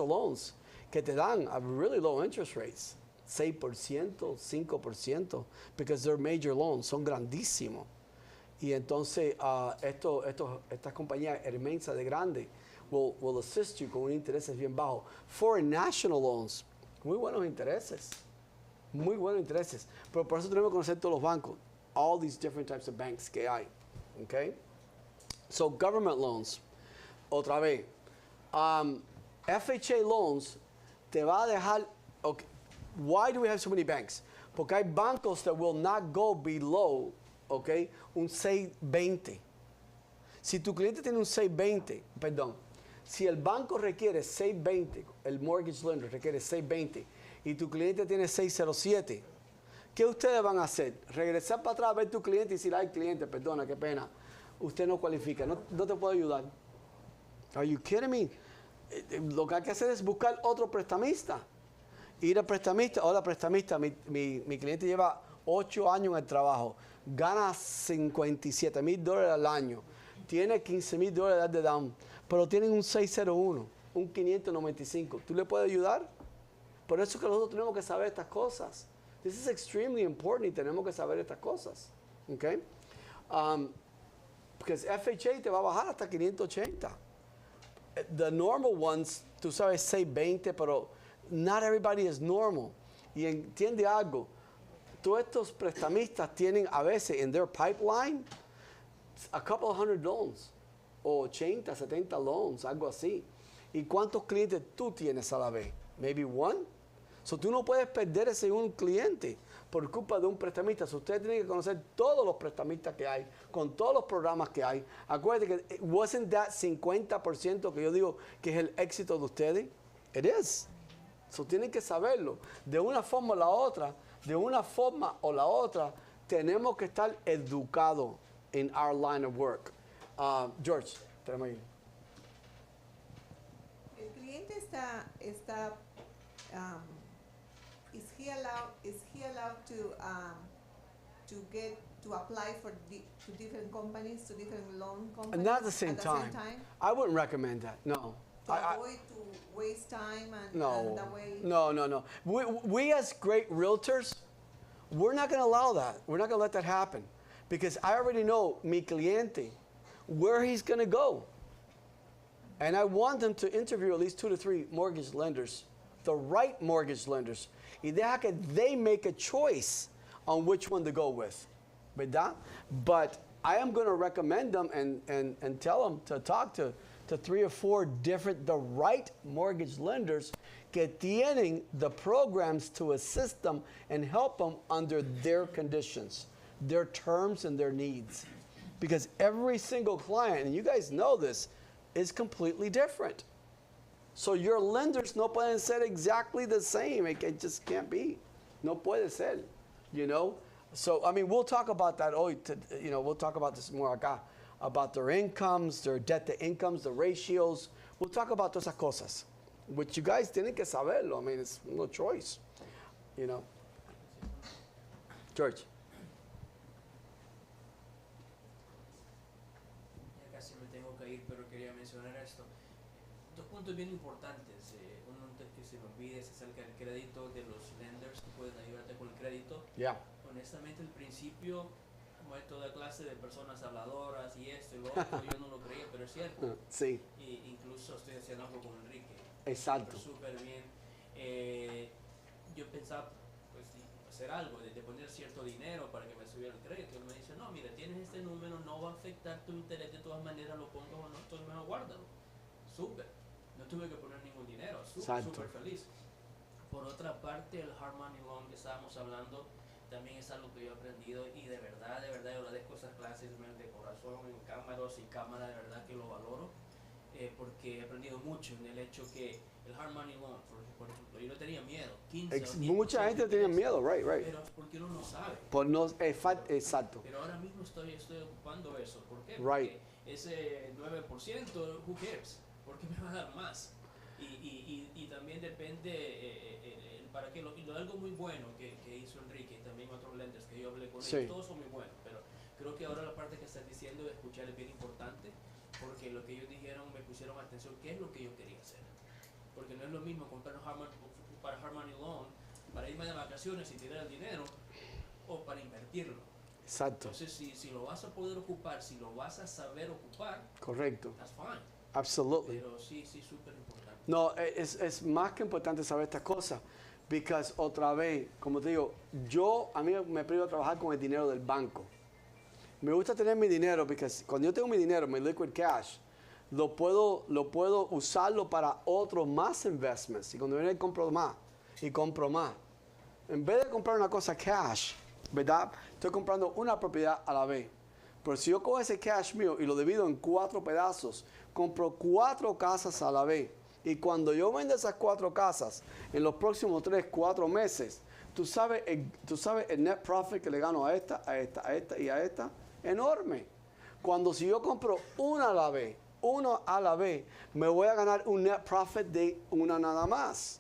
loans que te dan a really low interest rates, 6%, 5%, because they're major loans, son grandísimos. Y entonces estas compañías inmensas de grande will assist you con intereses bien bajos. Foreign national loans, muy buenos intereses. Pero por eso tenemos que conocer todos los bancos, all these different types of banks que hay. Okay? So government loans, otra vez, FHA loans te va a dejar, okay, why do we have so many banks? Porque hay bancos that will not go below, okay, un 620. Si tu cliente tiene un 620, si el banco requiere 620, el mortgage lender requiere 620 y tu cliente tiene 607, ¿qué ustedes van a hacer? Regresar para atrás a ver tu cliente y decir, ay cliente, perdona, qué pena, usted no cualifica, no te puedo ayudar. Are you kidding me? Lo que hay que hacer es buscar otro prestamista. Ir al prestamista, hola prestamista, mi cliente lleva 8 años en el trabajo, gana $57,000 al año, tiene $15,000 de down, pero tienen un 601, un 595. ¿Tú le puedes ayudar? Por eso es que nosotros tenemos que saber estas cosas. This is extremely important y tenemos que saber estas cosas. Okay? Porque FHA te va a bajar hasta 580. The normal ones, tú sabes, 620, pero not everybody is normal. Y entiende algo, todos estos prestamistas tienen a veces en their pipeline a couple of hundred loans, o 80, 70 loans, algo así. ¿Y cuántos clientes tú tienes a la vez? Maybe one. So tú no puedes perder ese un cliente por culpa de un prestamista. So ustedes tienen que conocer todos los prestamistas que hay, con todos los programas que hay. Acuérdense que wasn't that 50% que yo digo que es el éxito de ustedes? It is. So tienen que saberlo. De una forma o la otra, tenemos que estar educados in our line of work. George, tenemos ahí. El cliente is he allowed to apply to different companies, to different loan companies Not at the same time. I wouldn't recommend that. No. To avoid to waste time and the way. No. We as great realtors, we're not going to allow that. We're not going to let that happen, because I already know mi cliente where he's going to go, and I want them to interview at least 2 to 3 mortgage lenders, the right mortgage lenders, y deja que they make a choice on which one to go with. ¿verdad? But I am going to recommend them and tell them to talk to 3 or 4 different, the right mortgage lenders que tienen the programs to assist them and help them under their conditions, their terms and their needs. Because every single client, and you guys know this, is completely different. So your lenders no pueden ser exactly the same. It just can't be. No puede ser, you know? So, I mean, we'll talk about that. We'll talk about this more acá, about their incomes, their debt to incomes, the ratios. We'll talk about todas esas cosas, which you guys tienen que saberlo. I mean, it's no choice, you know? George. Ya casi me tengo que ir, pero quería mencionar esto. 2 puntos bien importantes. Uno antes que se me olvide es acerca del crédito, de los lenders que pueden ayudarte con el crédito. Yeah. Honestamente, al principio, como hay toda clase de personas habladoras y esto y lo otro, yo no lo creía, pero es cierto. Sí. Y incluso estoy haciendo algo con Enrique. Exacto. Súper bien. Yo pensaba pues, hacer algo, de poner cierto dinero para que me subiera el crédito. Y él me dice, no, mira, tienes este número, no va a afectar tu interés de todas maneras, lo pongas o no, entonces mejor guárdalo. Súper. No tuve que poner ningún dinero, súper feliz. Por otra parte, el hard money loan que estábamos hablando, también es algo que yo he aprendido y de verdad yo agradezco esas clases de corazón en cámara, de verdad que lo valoro, porque he aprendido mucho en el hecho que el hard money loan, por ejemplo, yo no tenía miedo, 15 Mucha gente tiene miedo, right. pero porque uno no sabe. Exacto. Pero ahora mismo estoy ocupando eso, ¿por qué? Right. Porque ese 9%, who cares? ¿Por qué me va a dar más? Y también depende para qué algo muy bueno que hizo Enrique y también otros lenders que yo hablé con ellos, todos son muy buenos, pero creo que ahora la parte que estás diciendo de escuchar es bien importante, porque lo que ellos dijeron me pusieron atención, qué es lo que yo quería hacer, porque no es lo mismo comprar para hard money loan, para irme de vacaciones y tirar el dinero, o para invertirlo. Exacto. Entonces si lo vas a poder ocupar, si lo vas a saber ocupar, correcto. that's fine. Absolutely. Pero sí, súper importante. No, es más que importante saber estas cosas, porque otra vez, como te digo, a mí me privo trabajar con el dinero del banco. Me gusta tener mi dinero, porque cuando yo tengo mi dinero, mi liquid cash, lo puedo usarlo para otros más investments. Y cuando viene compro más, y compro más. En vez de comprar una cosa cash, ¿verdad? Estoy comprando una propiedad a la vez. Pero si yo cojo ese cash mío y lo divido en 4 pedazos, compro 4 casas a la vez. Y cuando yo vendo esas 4 casas, en los próximos 3, 4 meses, tú sabes el net profit que le gano a esta y a esta, enorme. Cuando si yo compro uno a la vez, me voy a ganar un net profit de una nada más.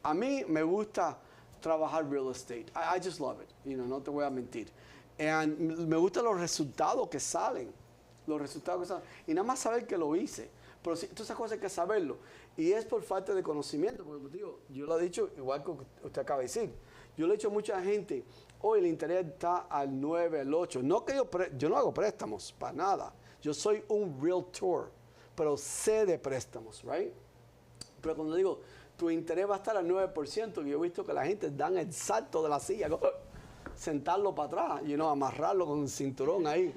A mí me gusta trabajar real estate. I just love it. No te voy a mentir. Me gustan los resultados que salen. Y nada más saber que lo hice. Pero todas esas cosas hay que saberlo. Y es por falta de conocimiento. Porque digo, yo lo he dicho, igual que usted acaba de decir. Yo le he dicho a mucha gente, hoy el interés está al 9, al 8. No que yo no hago préstamos, para nada. Yo soy un realtor, pero sé de préstamos, right? Pero cuando digo, tu interés va a estar al 9%, yo he visto que la gente dan el salto de la silla, sentarlo para atrás, amarrarlo con un cinturón ahí,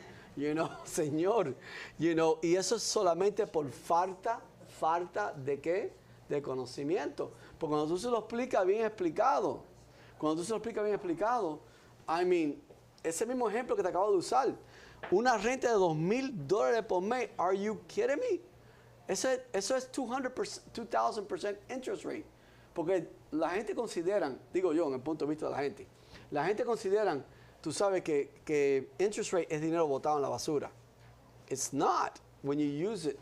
señor, y eso es solamente por falta de ¿qué? De conocimiento. Porque cuando tú se lo explicas bien explicado, ese mismo ejemplo que te acabo de usar, una renta de $2,000 por mes, are you kidding me? Eso es 2,000% interest rate. Porque la gente considera, digo yo, en el punto de vista de la gente considera, tú sabes que interest rate es dinero botado en la basura. It's not when you use it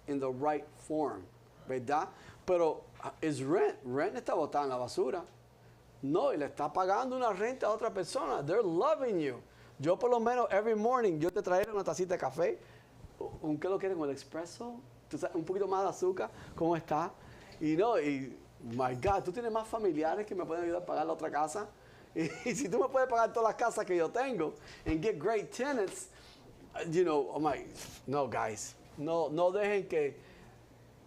in the right form, ¿verdad? Pero es rent. Rent está botado en la basura. No, y le está pagando una renta a otra persona. They're loving you. Yo por lo menos every morning yo te traeré una tacita de café. ¿Qué lo quieres con el expreso? Un poquito más de azúcar. ¿Cómo está? My God, tú tienes más familiares que me pueden ayudar a pagar la otra casa. Y si tú me puedes pagar todas las casas que yo tengo and get great tenants, no, guys. No dejen que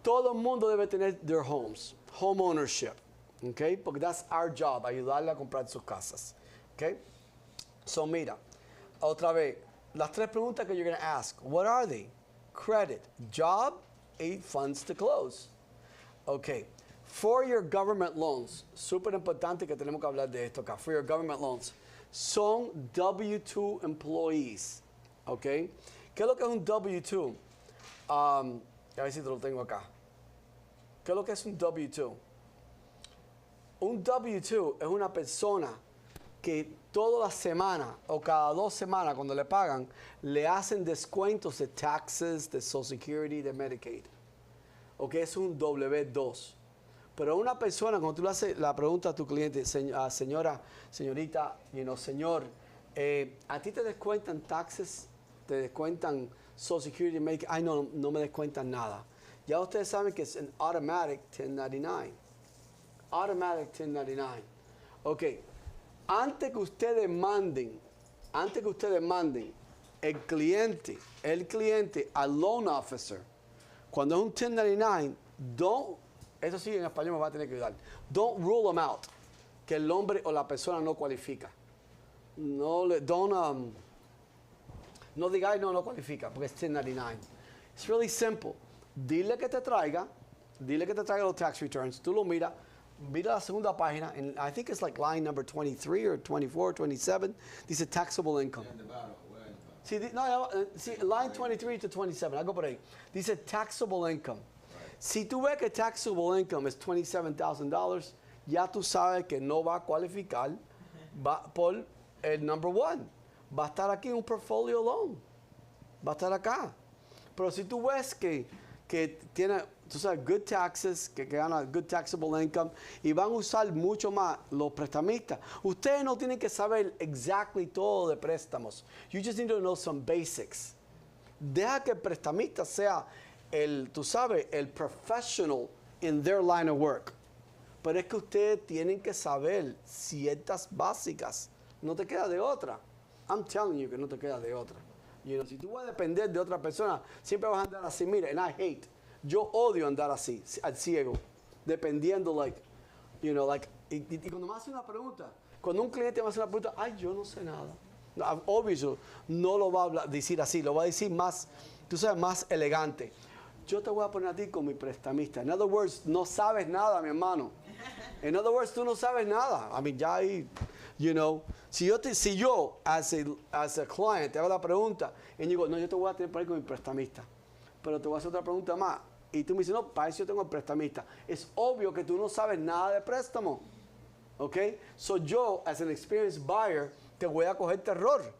todo el mundo debe tener their homes, home ownership, okay? Porque that's our job, ayudarle a comprar sus casas, okay? So mira, Otra vez, las tres preguntas que you're going to ask. What are they? Credit, job, 8 funds to close. Okay. For your government loans, súper importante que tenemos que hablar de esto acá. For your government loans, son W-2 employees. Okay. ¿Qué es lo que es un W-2? A ver si te lo tengo acá. ¿Qué es lo que es un W-2? Un W-2 es una persona que toda la semana o cada 2 semanas cuando le pagan, le hacen descuentos de taxes, de Social Security, de Medicaid. ¿Ok? Es un W-2. Pero una persona, cuando tú le haces la pregunta a tu cliente, señora, señorita, señor, ¿a ti te descuentan taxes? ¿Te descuentan Social Security, Medicaid? Ay, no me descuentan nada. Ya ustedes saben que es un automatic 1099. Automatic 1099. Ok. Antes que ustedes manden el cliente al loan officer, cuando es un 1099, eso sí en español me va a tener que ayudar, don't rule them out, que el hombre o la persona no cualifica. No digáis no cualifica, porque es 1099. It's really simple. Dile que te traiga los tax returns, tú lo miras. Mira la segunda página, and I think it's like line number 23 or 24 or 27. Dice taxable income. Sí, line 23 to 27, algo por ahí. Dice taxable income. Si tú ves que taxable income es $27,000, ya tú sabes que no va a cualificar por el number 1. Va a estar aquí en un portfolio loan. Va a estar acá. Pero si tú ves que tiene, tú sabes, good taxes, que gana good taxable income, y van a usar mucho más los prestamistas. Ustedes no tienen que saber exactly todo de préstamos. You just need to know some basics. Deja que el prestamista sea el professional in their line of work. Pero es que ustedes tienen que saber ciertas básicas. No te queda de otra. I'm telling you que no te queda de otra. Si tú vas a depender de otra persona, siempre vas a andar así. Mira, and I hate. Yo odio andar así, al ciego, dependiendo, y cuando me hace una pregunta, cuando un cliente me hace una pregunta, ay, yo no sé nada. No, obvio, no lo va a decir así, lo va a decir más, tú sabes, más elegante. Yo te voy a poner a ti con mi prestamista. In other words, no sabes nada, mi hermano. In other words, tú no sabes nada. I mean, ya ahí, si yo, as a client, te hago la pregunta, y digo, no, yo te voy a tener por ahí con mi prestamista. Pero te voy a hacer otra pregunta más. Y tú me dices, no, para eso yo tengo el prestamista. Es obvio que tú no sabes nada de préstamo. ¿Ok? So yo, as an experienced buyer, te voy a coger terror.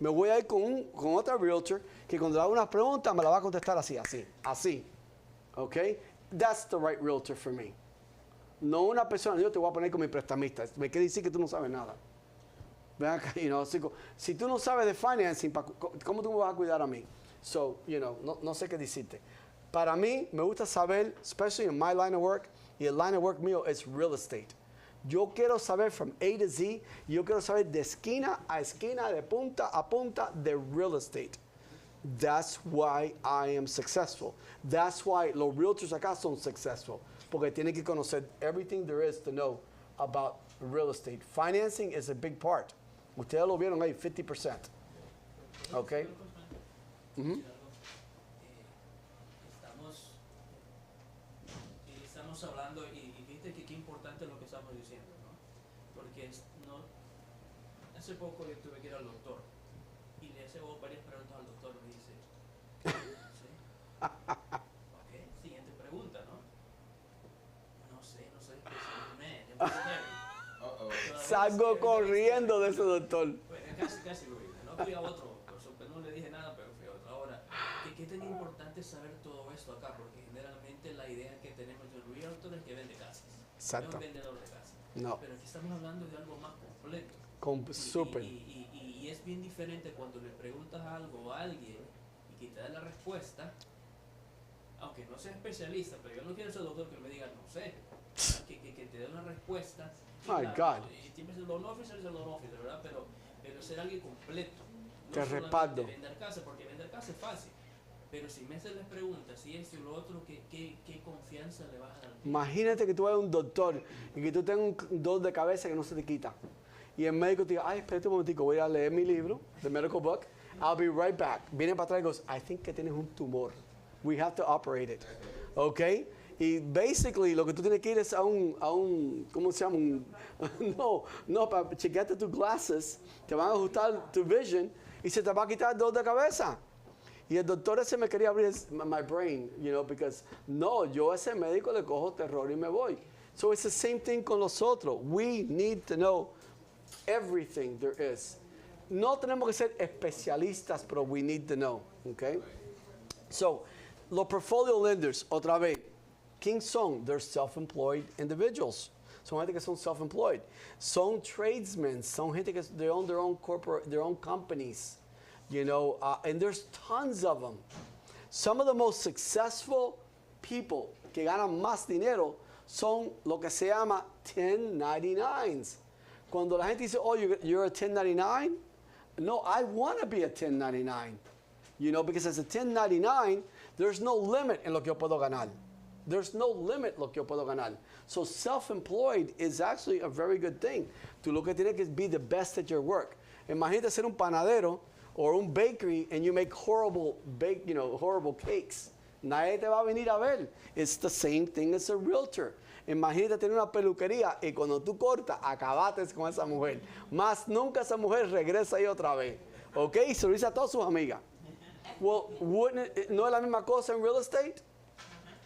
Me voy a ir con otra realtor que cuando le haga unas preguntas me la va a contestar así. ¿Ok? That's the right realtor for me. No una persona, yo te voy a poner con mi prestamista. Me quiere decir que tú no sabes nada. Ven acá, si tú no sabes de financing, ¿cómo tú me vas a cuidar a mí? So, no sé qué decirte. Para mí, me gusta saber, especially in my line of work, y el line of work mío es real estate. Yo quiero saber from A to Z, y yo quiero saber de esquina a esquina, de punta a punta, de real estate. That's why I am successful. That's why los realtors acá son successful. Porque tienen que conocer everything there is to know about real estate. Financing is a big part. Ustedes lo vieron ahí, 50%. Okay? Estamos hablando y viste que qué importante es lo que estamos diciendo, ¿no? Porque hace poco yo tuve que ir al doctor y le hice varias preguntas al doctor. Me dice, ¿sí? Ok, siguiente pregunta, ¿no? No sé, Salgo corriendo de ese doctor. Casi lo hice. No fui a otro, no le dije nada, pero fui a otro. Ahora, ¿qué tan importante es saber todo esto acá? Porque generalmente la idea que tenemos del realtor es que vende casas. Exacto. No es un vendedor de casas. No. Pero aquí estamos hablando de algo más completo. Súper. Y es bien diferente cuando le preguntas algo a alguien y que te da la respuesta, aunque no sea especialista, pero yo no quiero ser doctor que me diga no sé, que te dé una respuesta. My claro, God. y siempre es el loan officer, ¿verdad? Pero ser alguien completo. No Te respaldo. Vender casa, porque vender casa es fácil. Pero si me haces las preguntas, si esto y lo otro, ¿qué confianza le vas a dar? Imagínate que tú eres un doctor y que tú tengas un dolor de cabeza que no se te quita. y el médico te diga, ay, espérate un momentico, voy a leer mi libro, the medical book, I'll be right back. Viene para atrás y goes, I think que tienes un tumor. We have to operate it. ¿Ok? Y basically lo que tú tienes que ir es a un ¿cómo se llama? No, para chequearte tus glasses, te van a ajustar tu vision y se te va a quitar el dolor de cabeza. Y el doctor ese me quería abrir my brain, because no, yo a ese médico le cojo terror y me voy. So it's the same thing con nosotros. We need to know everything there is. No tenemos que ser especialistas, pero we need to know, okay? So, los portfolio lenders, otra vez, ¿quién son? They're self-employed individuals. Son gente que son self-employed. Son tradesmen. Son gente que they own their own companies. And there's tons of them. Some of the most successful people que ganan más dinero son lo que se llama 1099s. Cuando la gente dice, oh, you're a 1099? No, I want to be a 1099. Because as a 1099, there's no limit en lo que yo puedo ganar. There's no limit lo que yo puedo ganar. So self-employed is actually a very good thing. Tú lo que tienes que be the best at your work. Imagínate ser un panadero or un bakery and you make horrible cakes. Nadie te va a venir a ver. It's the same thing as a realtor. Imagínate tener una peluquería y cuando tú cortas, acabates con esa mujer. Más nunca esa mujer regresa ahí otra vez. ¿Ok? Y se lo dice a todas sus amigas. Well, ¿no es la misma cosa en real estate?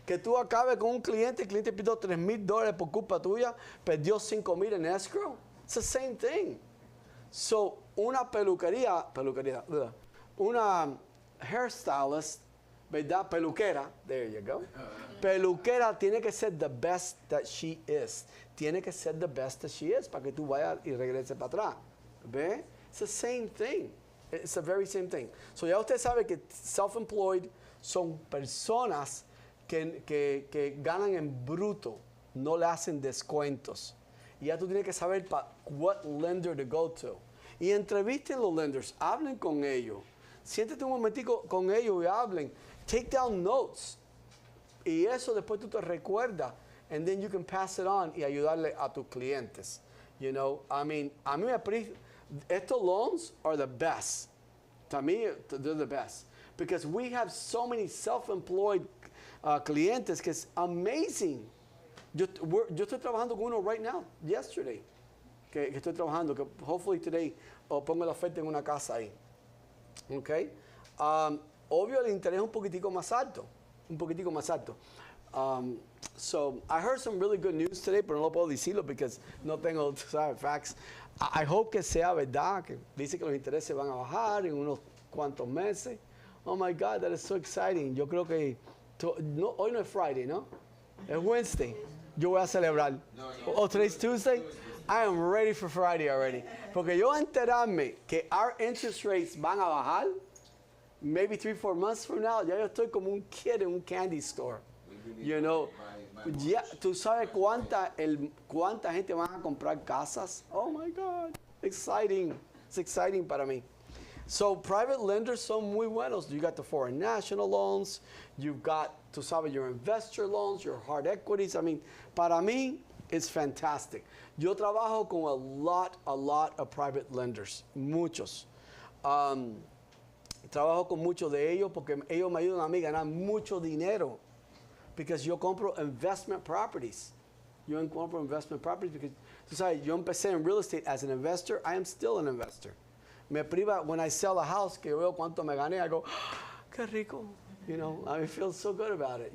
Que tú acabes con un cliente, el cliente pidió $3,000 por culpa tuya, perdió $5,000 en escrow. It's the same thing. So, una una hairstylist, ¿verdad? Peluquera, there you go. Peluquera tiene que ser the best that she is. Tiene que ser the best that she is para que tú vayas y regreses para atrás. ¿Ve? It's the same thing. It's the very same thing. So ya usted sabe que self-employed son personas que ganan en bruto, no le hacen descuentos. Y ya tú tienes que saber what lender to go to. Y entrevisten los lenders, hablen con ellos. Siéntate un momentico con ellos y hablen. Take down notes. Y eso después tú te recuerdas. And then you can pass it on y ayudarle a tus clientes. A mí estos loans are the best. To me, they're the best. Because we have so many self-employed clientes que es amazing. Yo estoy trabajando con uno right now, yesterday, que estoy trabajando, que hopefully today pongo la oferta en una casa ahí. Okay? Obvio el interés es un poquitico más alto. So I heard some really good news today, pero no lo puedo decirlo because no tengo facts. I hope que sea verdad, que dice que los intereses van a bajar en unos cuantos meses. Oh my God, that is so exciting. Yo creo que hoy no es Friday, ¿no? Es Wednesday. Yo voy a celebrar. Oh, today's Tuesday? I am ready for Friday already. Porque yo enterarme que our interest rates van a bajar, maybe 3-4 months from now, ya yo estoy como un kid en un candy store. Ya, ¿tú sabes cuánta gente van a comprar casas? Oh my God, exciting. It's exciting para mí. So private lenders son muy buenos. You got the foreign national loans. You've got, tú sabes, your investor loans, your hard equities. I mean, para mí, it's fantastic. Yo trabajo con a lot of private lenders. Muchos. Trabajo con muchos de ellos porque ellos me ayudan a mí a ganar mucho dinero. Because yo compro investment properties. Yo compro investment properties because, tú sabes, yo empecé en real estate as an investor. I am still an investor. Me priva, when I sell a house, que veo cuánto me gané, I go, qué rico. I feel so good about it.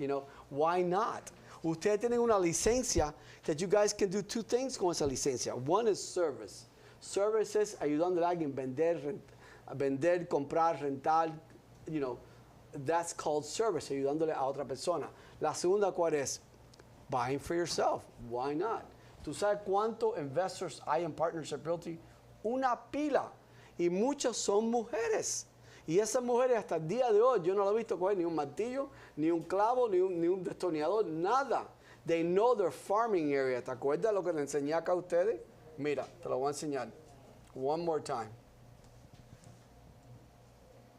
Why not? Ustedes tienen una licencia that you guys can do two things con esa licencia. One is service. Service es ayudando a alguien vender, comprar, rentar, that's called service, ayudándole a otra persona. La segunda, ¿cuál es? Buying for yourself. Why not? ¿Tú sabes cuántos investors hay en Partnership Realty? Una pila. Y muchas son mujeres. Y esas mujeres hasta el día de hoy, yo no lo he visto coger ni un martillo, ni un clavo, ni un destornillador, nada. They know their farming area. ¿Te acuerdas lo que le enseñé acá a ustedes? Mira, te lo voy a enseñar. One more time.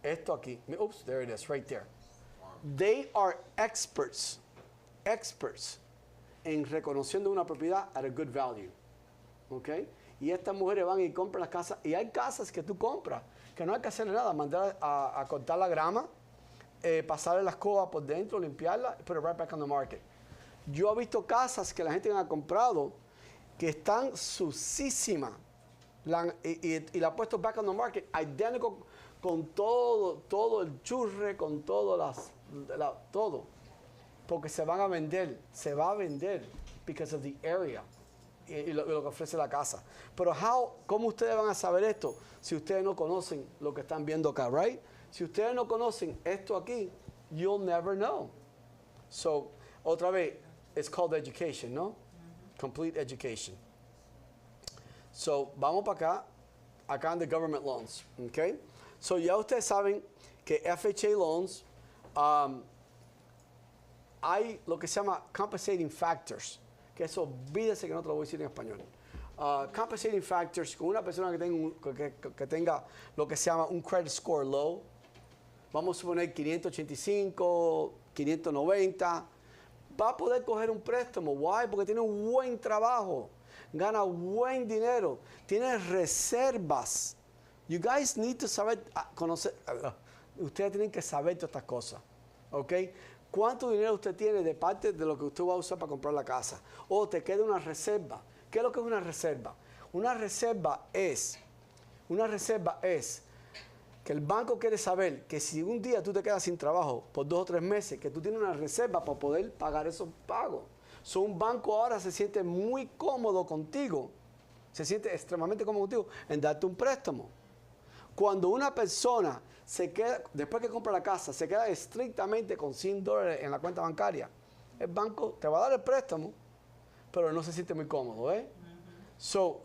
Esto aquí. Oops, there it is, right there. They are experts en reconociendo una propiedad at a good value. Okay? y estas mujeres van y compran las casas. Y hay casas que tú compras, que no hay que hacerle nada, mandar a cortar la grama, pasarle la escoba por dentro, limpiarla, put it right back on the market. Yo he visto casas que la gente ha comprado que están sucísimas y la ha puesto back on the market, idéntico con todo el churre, con todo todo. Porque se va a vender because of the area y lo que ofrece la casa. Pero ¿cómo ustedes van a saber esto si ustedes no conocen lo que están viendo acá, right? Si ustedes no conocen esto aquí, you'll never know. So, otra vez, it's called education, ¿no? Complete education. So, vamos para acá en the government loans, okay? So, ya ustedes saben que FHA loans, hay lo que se llama compensating factors, que eso, olvídese que no te lo voy a decir en español. Compensating factors, con una persona que tenga lo que se llama un credit score low, vamos a suponer 585, 590, va a poder coger un préstamo. Why? Porque tiene un buen trabajo, gana buen dinero, tiene reservas. You guys need to saber, conocer, ustedes tienen que saber todas estas cosas, ¿ok? ¿Cuánto dinero usted tiene de parte de lo que usted va a usar para comprar la casa? O te queda una reserva. ¿Qué es lo que es una reserva? Una reserva es que el banco quiere saber que si un día tú te quedas sin trabajo por 2 o 3 meses, que tú tienes una reserva para poder pagar esos pagos. So, un banco ahora se siente muy cómodo contigo, se siente extremadamente cómodo contigo en darte un préstamo. Cuando una persona se queda, después que compra la casa, se queda estrictamente con $100 en la cuenta bancaria, el banco te va a dar el préstamo, pero no se siente muy cómodo, ¿eh? So,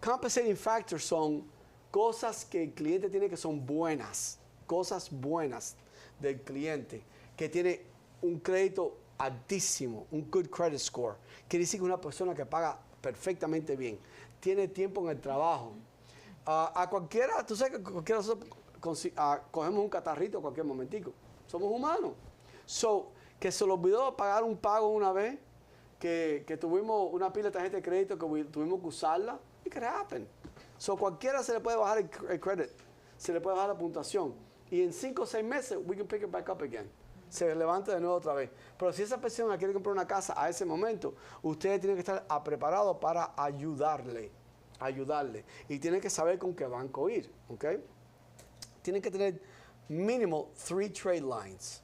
compensating factors son cosas que el cliente tiene que son buenas, cosas buenas del cliente, que tiene un crédito altísimo, un good credit score. Quiere decir que una persona que paga perfectamente bien, tiene tiempo en el trabajo. A cualquiera, tú sabes que cualquiera cogemos un catarrito en cualquier momentico. Somos humanos. So, que se le olvidó pagar un pago una vez, que tuvimos una pila de tarjeta de crédito que tuvimos que usarla, it could happen. So, cualquiera se le puede bajar el credit, se le puede bajar la puntuación. Y en 5 o 6 meses, we can pick it back up again. Se levanta de nuevo otra vez. Pero si esa persona quiere comprar una casa a ese momento, ustedes tienen que estar preparados para ayudarle. Y tienen que saber con qué banco ir, ¿ok? Tienen que tener mínimo 3 trade lines.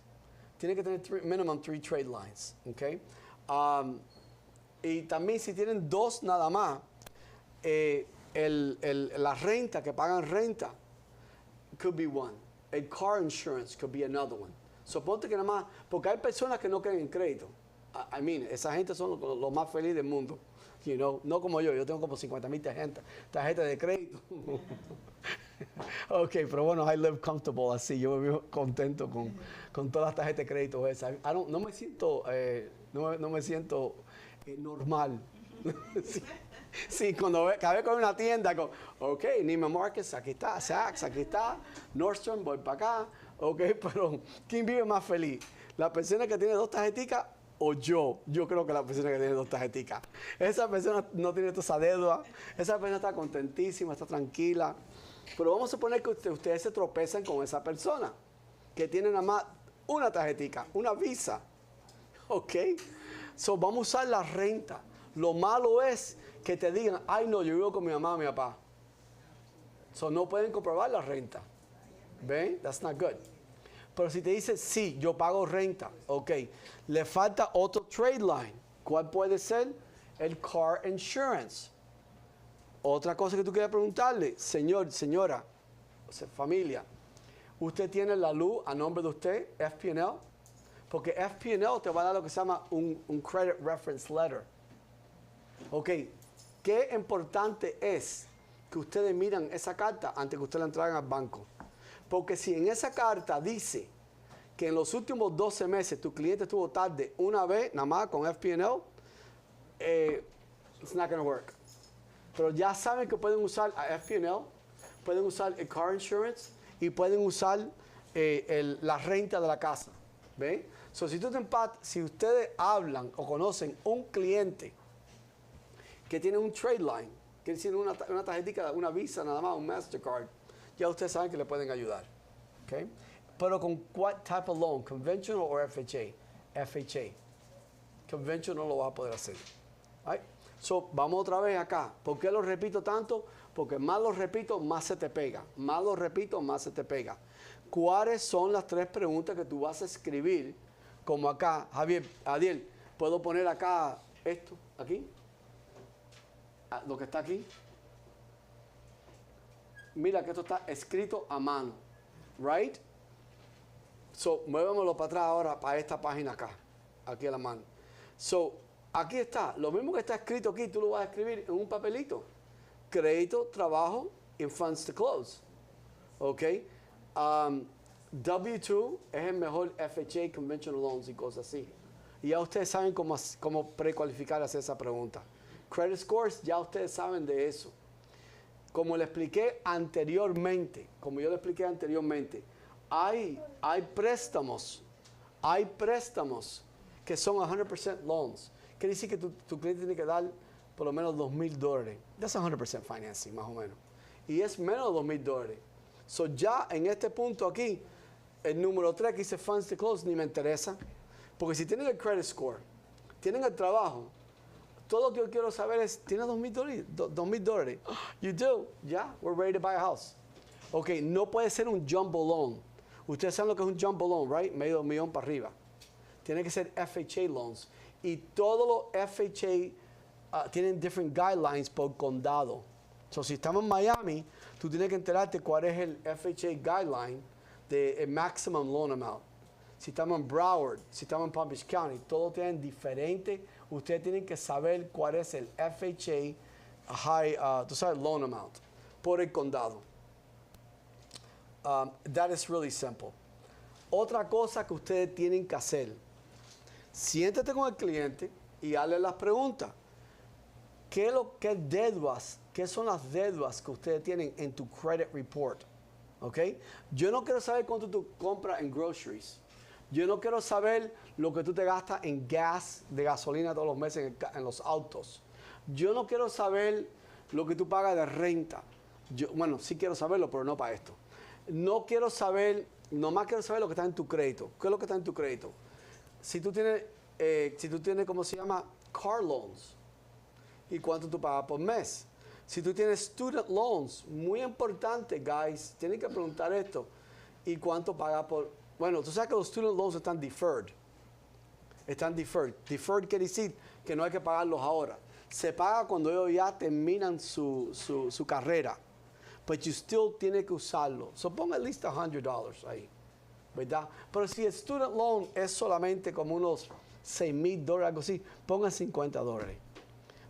Tienen que tener minimum 3 trade lines, ¿ok? Y también si tienen 2 nada más, la renta, que pagan renta, could be one. El car insurance could be another one. Suponte que nada más, porque hay personas que no creen en crédito. I mean, esa gente son los más felices del mundo. You know, no como yo tengo como 50,000 tarjetas de crédito. Ok, pero bueno, I live comfortable así, yo vivo contento con todas las tarjetas de crédito esas. No me siento, no me siento normal. Sí, cada vez que voy a una tienda, ok, Neiman Marcus, aquí está, Saks, aquí está, Nordstrom, voy para acá, ok, pero ¿quién vive más feliz? ¿La persona que tiene 2 tarjeticas o yo? Yo creo que la persona que tiene 2 tarjeticas. Esa persona no tiene toda esa deuda, esa persona está contentísima, está tranquila. Pero vamos a suponer que ustedes se tropezan con esa persona que tiene nada más una tarjetica, una Visa, ok. So, vamos a usar la renta. Lo malo es que te digan, ay no, yo vivo con mi mamá o mi papá. So, no pueden comprobar la renta. ¿Ven? That's not good. Pero si te dice, sí, yo pago renta, ok, le falta otro trade line. ¿Cuál puede ser? El car insurance. Otra cosa que tú quieres preguntarle, señor, señora, familia, ¿usted tiene la luz a nombre de usted, FP&L? Porque FP&L te va a dar lo que se llama un credit reference letter. Ok, qué importante es que ustedes miran esa carta antes que ustedes la entreguen al banco. Porque si en esa carta dice que en los últimos 12 meses tu cliente estuvo tarde una vez, nada más con FP&L, it's not going to work. Pero ya saben que pueden usar a FP&L, pueden usar el car insurance y pueden usar la renta de la casa. ¿Ven? So, si ustedes hablan o conocen un cliente que tiene un trade line, que decir una tarjetita, una Visa nada más, un Mastercard, ya ustedes saben que le pueden ayudar. ¿Okay? Pero con what type of loan, conventional o FHA? FHA. Conventional no lo vas a poder hacer. Right? So, vamos otra vez acá. ¿Por qué lo repito tanto? Porque más lo repito, más se te pega. Más lo repito, más se te pega. ¿Cuáles son las 3 preguntas que tú vas a escribir? Como acá, Javier, Adiel, ¿puedo poner acá esto? ¿Aquí? Lo que está aquí. Mira que esto está escrito a mano. Right? So, muévamelo para atrás ahora, para esta página acá. Aquí a la mano. So, aquí está. Lo mismo que está escrito aquí, tú lo vas a escribir en un papelito. Crédito, trabajo, and funds to close. ¿Ok? W2 es el mejor FHA, conventional loans y cosas así. Y ya ustedes saben cómo precualificar hacer esa pregunta. Credit scores, ya ustedes saben de eso. Como le expliqué anteriormente, hay préstamos que son 100% loans. Quiere decir que tu cliente tiene que dar por lo menos $2,000. That's 100% financing, más o menos. Y es menos de $2,000. So ya en este punto aquí, el número 3 que dice funds to close ni me interesa. Porque si tienen el credit score, tienen el trabajo, todo lo que yo quiero saber es, ¿tienes $2,000? You do. Yeah, we're ready to buy a house. Ok, no puede ser un jumbo loan. Ustedes saben lo que es un jumbo loan, right? Medio millón para arriba. Tiene que ser FHA loans. Y todos los FHA tienen different guidelines por condado. So, si estamos en Miami, tú tienes que enterarte cuál es el FHA guideline de maximum loan amount. Si estamos en Broward, si estamos en Palm Beach County, todos tienen diferente. Ustedes tienen que saber cuál es el FHA tú sabes, loan amount por el condado. That is really simple. Otra cosa que ustedes tienen que hacer, siéntate con el cliente y hazle las preguntas. ¿Qué son las deudas que ustedes tienen en tu credit report? ¿Ok? Yo no quiero saber cuánto tú compras en groceries. Yo no quiero saber lo que tú te gastas en gas, de gasolina todos los meses en los autos. Yo no quiero saber lo que tú pagas de renta. Bueno, sí quiero saberlo, pero no para esto. Nomás quiero saber lo que está en tu crédito. ¿Qué es lo que está en tu crédito? Si tú tienes, ¿cómo se llama? Car loans. ¿Y cuánto tú pagas por mes? Si tú tienes student loans, muy importante, guys, tienen que preguntar esto. ¿Y cuánto pagas por...? Bueno, tú sabes que los student loans están deferred. Deferred quiere decir que no hay que pagarlos ahora. Se paga cuando ellos ya terminan su carrera. But you still tienes que usarlo. So ponga at least $100 ahí. ¿Verdad? Pero si el student loan es solamente como unos $6,000, algo así, pongan $50.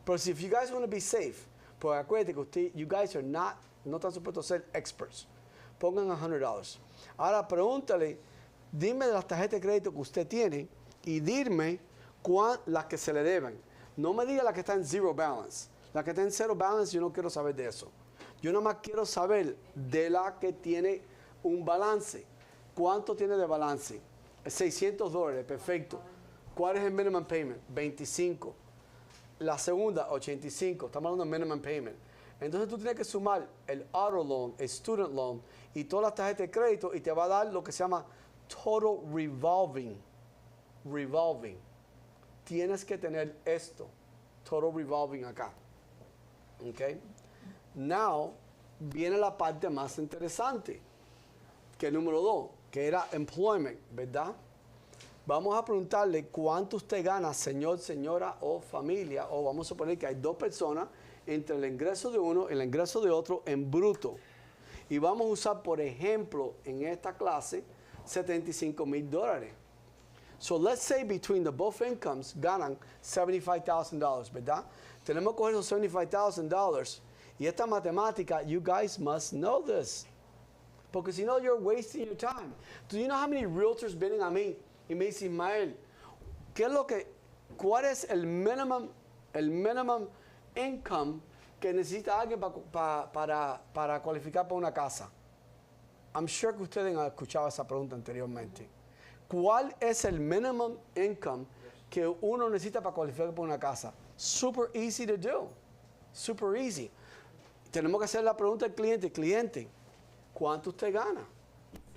Pero si you guys want to be safe, pues acuérdense que you guys are no están supuestos a ser experts. Pongan $100. Ahora pregúntale, dime de las tarjetas de crédito que usted tiene y dime las que se le deben. No me diga las que están en zero balance. La que está en zero balance, yo no quiero saber de eso. Yo nomás quiero saber de la que tiene un balance. ¿Cuánto tiene de balance? $600, perfecto. ¿Cuál es el minimum payment? 25. La segunda, 85. Estamos hablando de minimum payment. Entonces tú tienes que sumar el auto loan, el student loan y todas las tarjetas de crédito y te va a dar lo que se llama total revolving. Revolving. Tienes que tener esto. Total revolving acá. ¿Ok? Now, viene la parte más interesante, que es el número 2, que era employment, ¿verdad? Vamos a preguntarle cuánto usted gana, señor, señora o familia, o vamos a suponer que hay 2 personas entre el ingreso de uno y el ingreso de otro en bruto. Y vamos a usar, por ejemplo, en esta clase, $75,000. So let's say between the both incomes ganan $75,000, ¿verdad? Tenemos que coger esos $75,000 y esta matemática, you guys must know this. Porque si no, you're wasting your time. Do you know how many realtors vienen a mí y me dicen, Ismael, ¿cuál es el minimum income que necesita alguien para cualificar para una casa? I'm sure que ustedes han escuchado esa pregunta anteriormente. ¿Cuál es el minimum income que uno necesita para cualificar para una casa? Super easy to do. Super easy. tenemos que hacer la pregunta al cliente, cliente, ¿cuánto usted gana?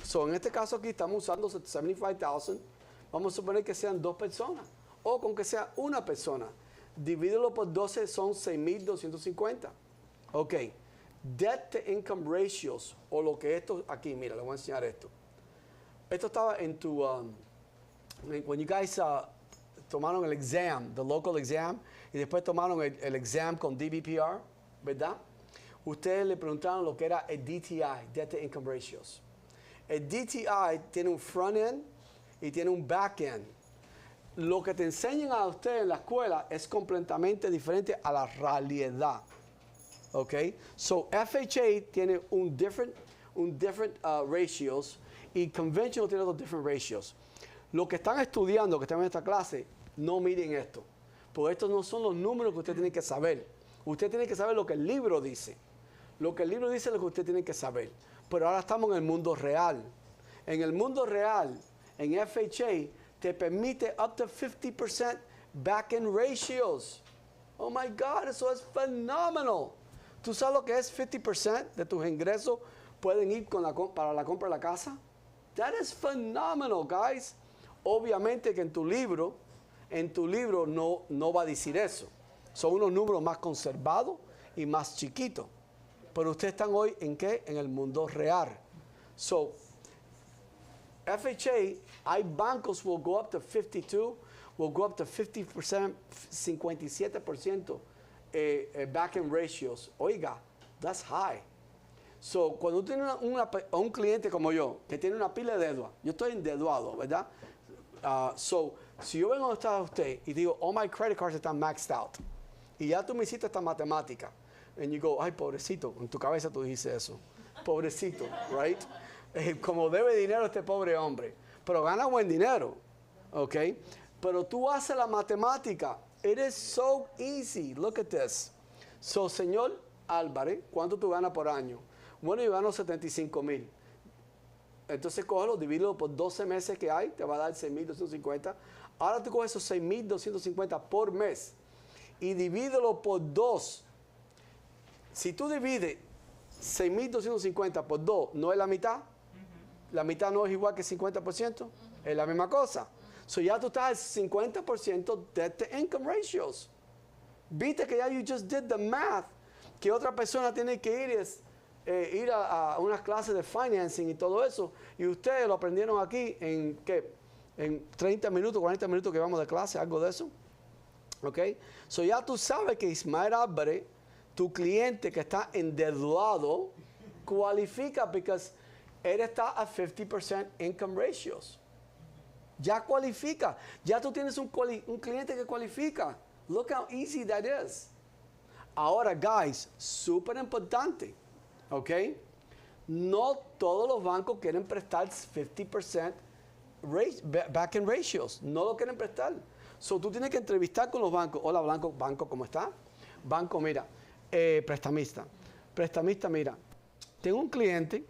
So, en este caso aquí estamos usando 75,000. Vamos a suponer que sean 2 personas. O con que sea una persona. Divídelo por 12 son 6,250. Ok. Debt to income ratios. O lo que esto aquí, mira, le voy a enseñar esto. Esto estaba en tu... when you guys tomaron el exam, the local exam, y después tomaron el exam con DBPR, ¿verdad? Ustedes le preguntaron lo que era el DTI, Debt to Income Ratios. El DTI tiene un front end y tiene un back end. Lo que te enseñan a ustedes en la escuela es completamente diferente a la realidad. ¿Ok? So, FHA tiene un different ratios y conventional tiene otros different ratios. Los que están estudiando, que están en esta clase, no miren esto. Porque estos no son los números que usted tiene que saber. Usted tiene que saber lo que el libro dice. Lo que el libro dice es lo que usted tiene que saber. Pero ahora estamos en el mundo real. En el mundo real, en FHA, te permite up to 50% back-end ratios. Oh my God, eso es fenómeno. ¿Tú sabes lo que es 50% de tus ingresos pueden ir para la compra de la casa? That is phenomenal, guys. Obviamente que en tu libro no va a decir eso. Son unos números más conservados y más chiquitos. Pero ustedes están hoy en ¿qué? En el mundo real. So, FHA, hay bancos will go up to 52, will go up to 50%, 57% back-end ratios. Oiga, that's high. So, cuando tú tienes un cliente como yo, que tiene una pila de deuda, yo estoy endeudado, ¿verdad? So, si yo vengo donde está usted y digo, all my credit cards están maxed out, y ya tú me hiciste esta matemática, and you go, ay, pobrecito, en tu cabeza tú dijiste eso, pobrecito, right? Como debe dinero este pobre hombre, pero gana buen dinero, ¿ok? Pero tú haces la matemática, it is so easy, look at this. So, señor Álvarez, ¿cuánto tú ganas por año? Bueno, yo gano 75,000. Entonces, cógelo, divídelo por 12 meses que hay, te va a dar 6,250. Ahora tú coges esos 6,250 por mes y divídelo por 2. Si tú divides 6,250 por 2, ¿no es la mitad? La mitad no es igual que 50%. Es la misma cosa. So ya tú estás al 50% debt to income ratios. Viste que ya you just did the math. Que otra persona tiene que ir a unas clases de financing y todo eso. Y ustedes lo aprendieron aquí en, ¿qué? En 30 minutos, 40 minutos que vamos de clase, algo de eso. ¿Ok? So ya tú sabes que Ismael Alvarez, tu cliente que está endeudado, cualifica porque él está a 50% income ratios. Ya cualifica. Ya tú tienes un cliente que cualifica. Look how easy that is. Ahora, guys, súper importante. ¿Ok? No todos los bancos quieren prestar 50% back-end ratios. No lo quieren prestar. So, tú tienes que entrevistar con los bancos. Hola, banco, ¿cómo está? Banco, mira, prestamista. Prestamista, mira, tengo un cliente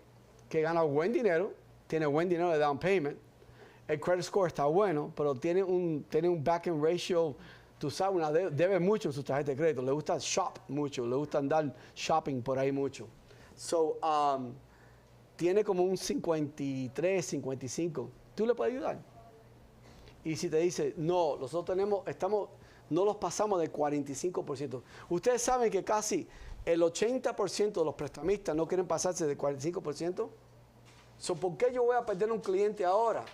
que gana buen dinero, tiene buen dinero de down payment. El credit score está bueno, pero tiene un back-end ratio. Tú sabes, debe mucho en su tarjeta de crédito. Le gusta shop mucho, le gusta andar shopping por ahí mucho. So, tiene como un 53, 55. ¿Tú le puedes ayudar? Y si te dice, no, nosotros no los pasamos del 45%. Ustedes saben que casi el 80% de los prestamistas no quieren pasarse del 45%. So, ¿por qué yo voy a perder un cliente ahora?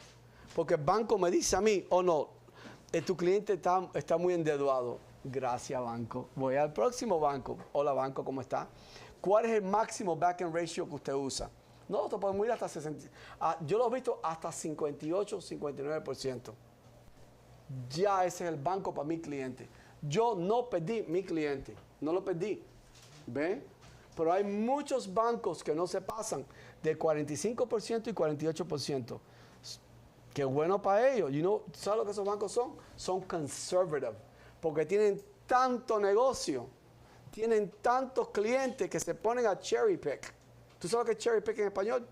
Porque el banco me dice a mí, oh no, tu cliente está muy endeudado. Gracias, banco. voy al próximo banco. Hola, banco, ¿cómo está? ¿Cuál es el máximo back-end ratio que usted usa? Nosotros podemos ir hasta 60. Yo lo he visto hasta 58, 59%. Ya ese es el banco para mi cliente. Yo no perdí mi cliente. No lo perdí. ¿Ven? Pero hay muchos bancos que no se pasan de 45% y 48%. Qué bueno para ellos. ¿Sabes lo que esos bancos son? Son conservative. Porque tienen tanto negocio. Tienen tantos clientes que se ponen a cherry pick. ¿Tú sabes lo que es cherry pick en español?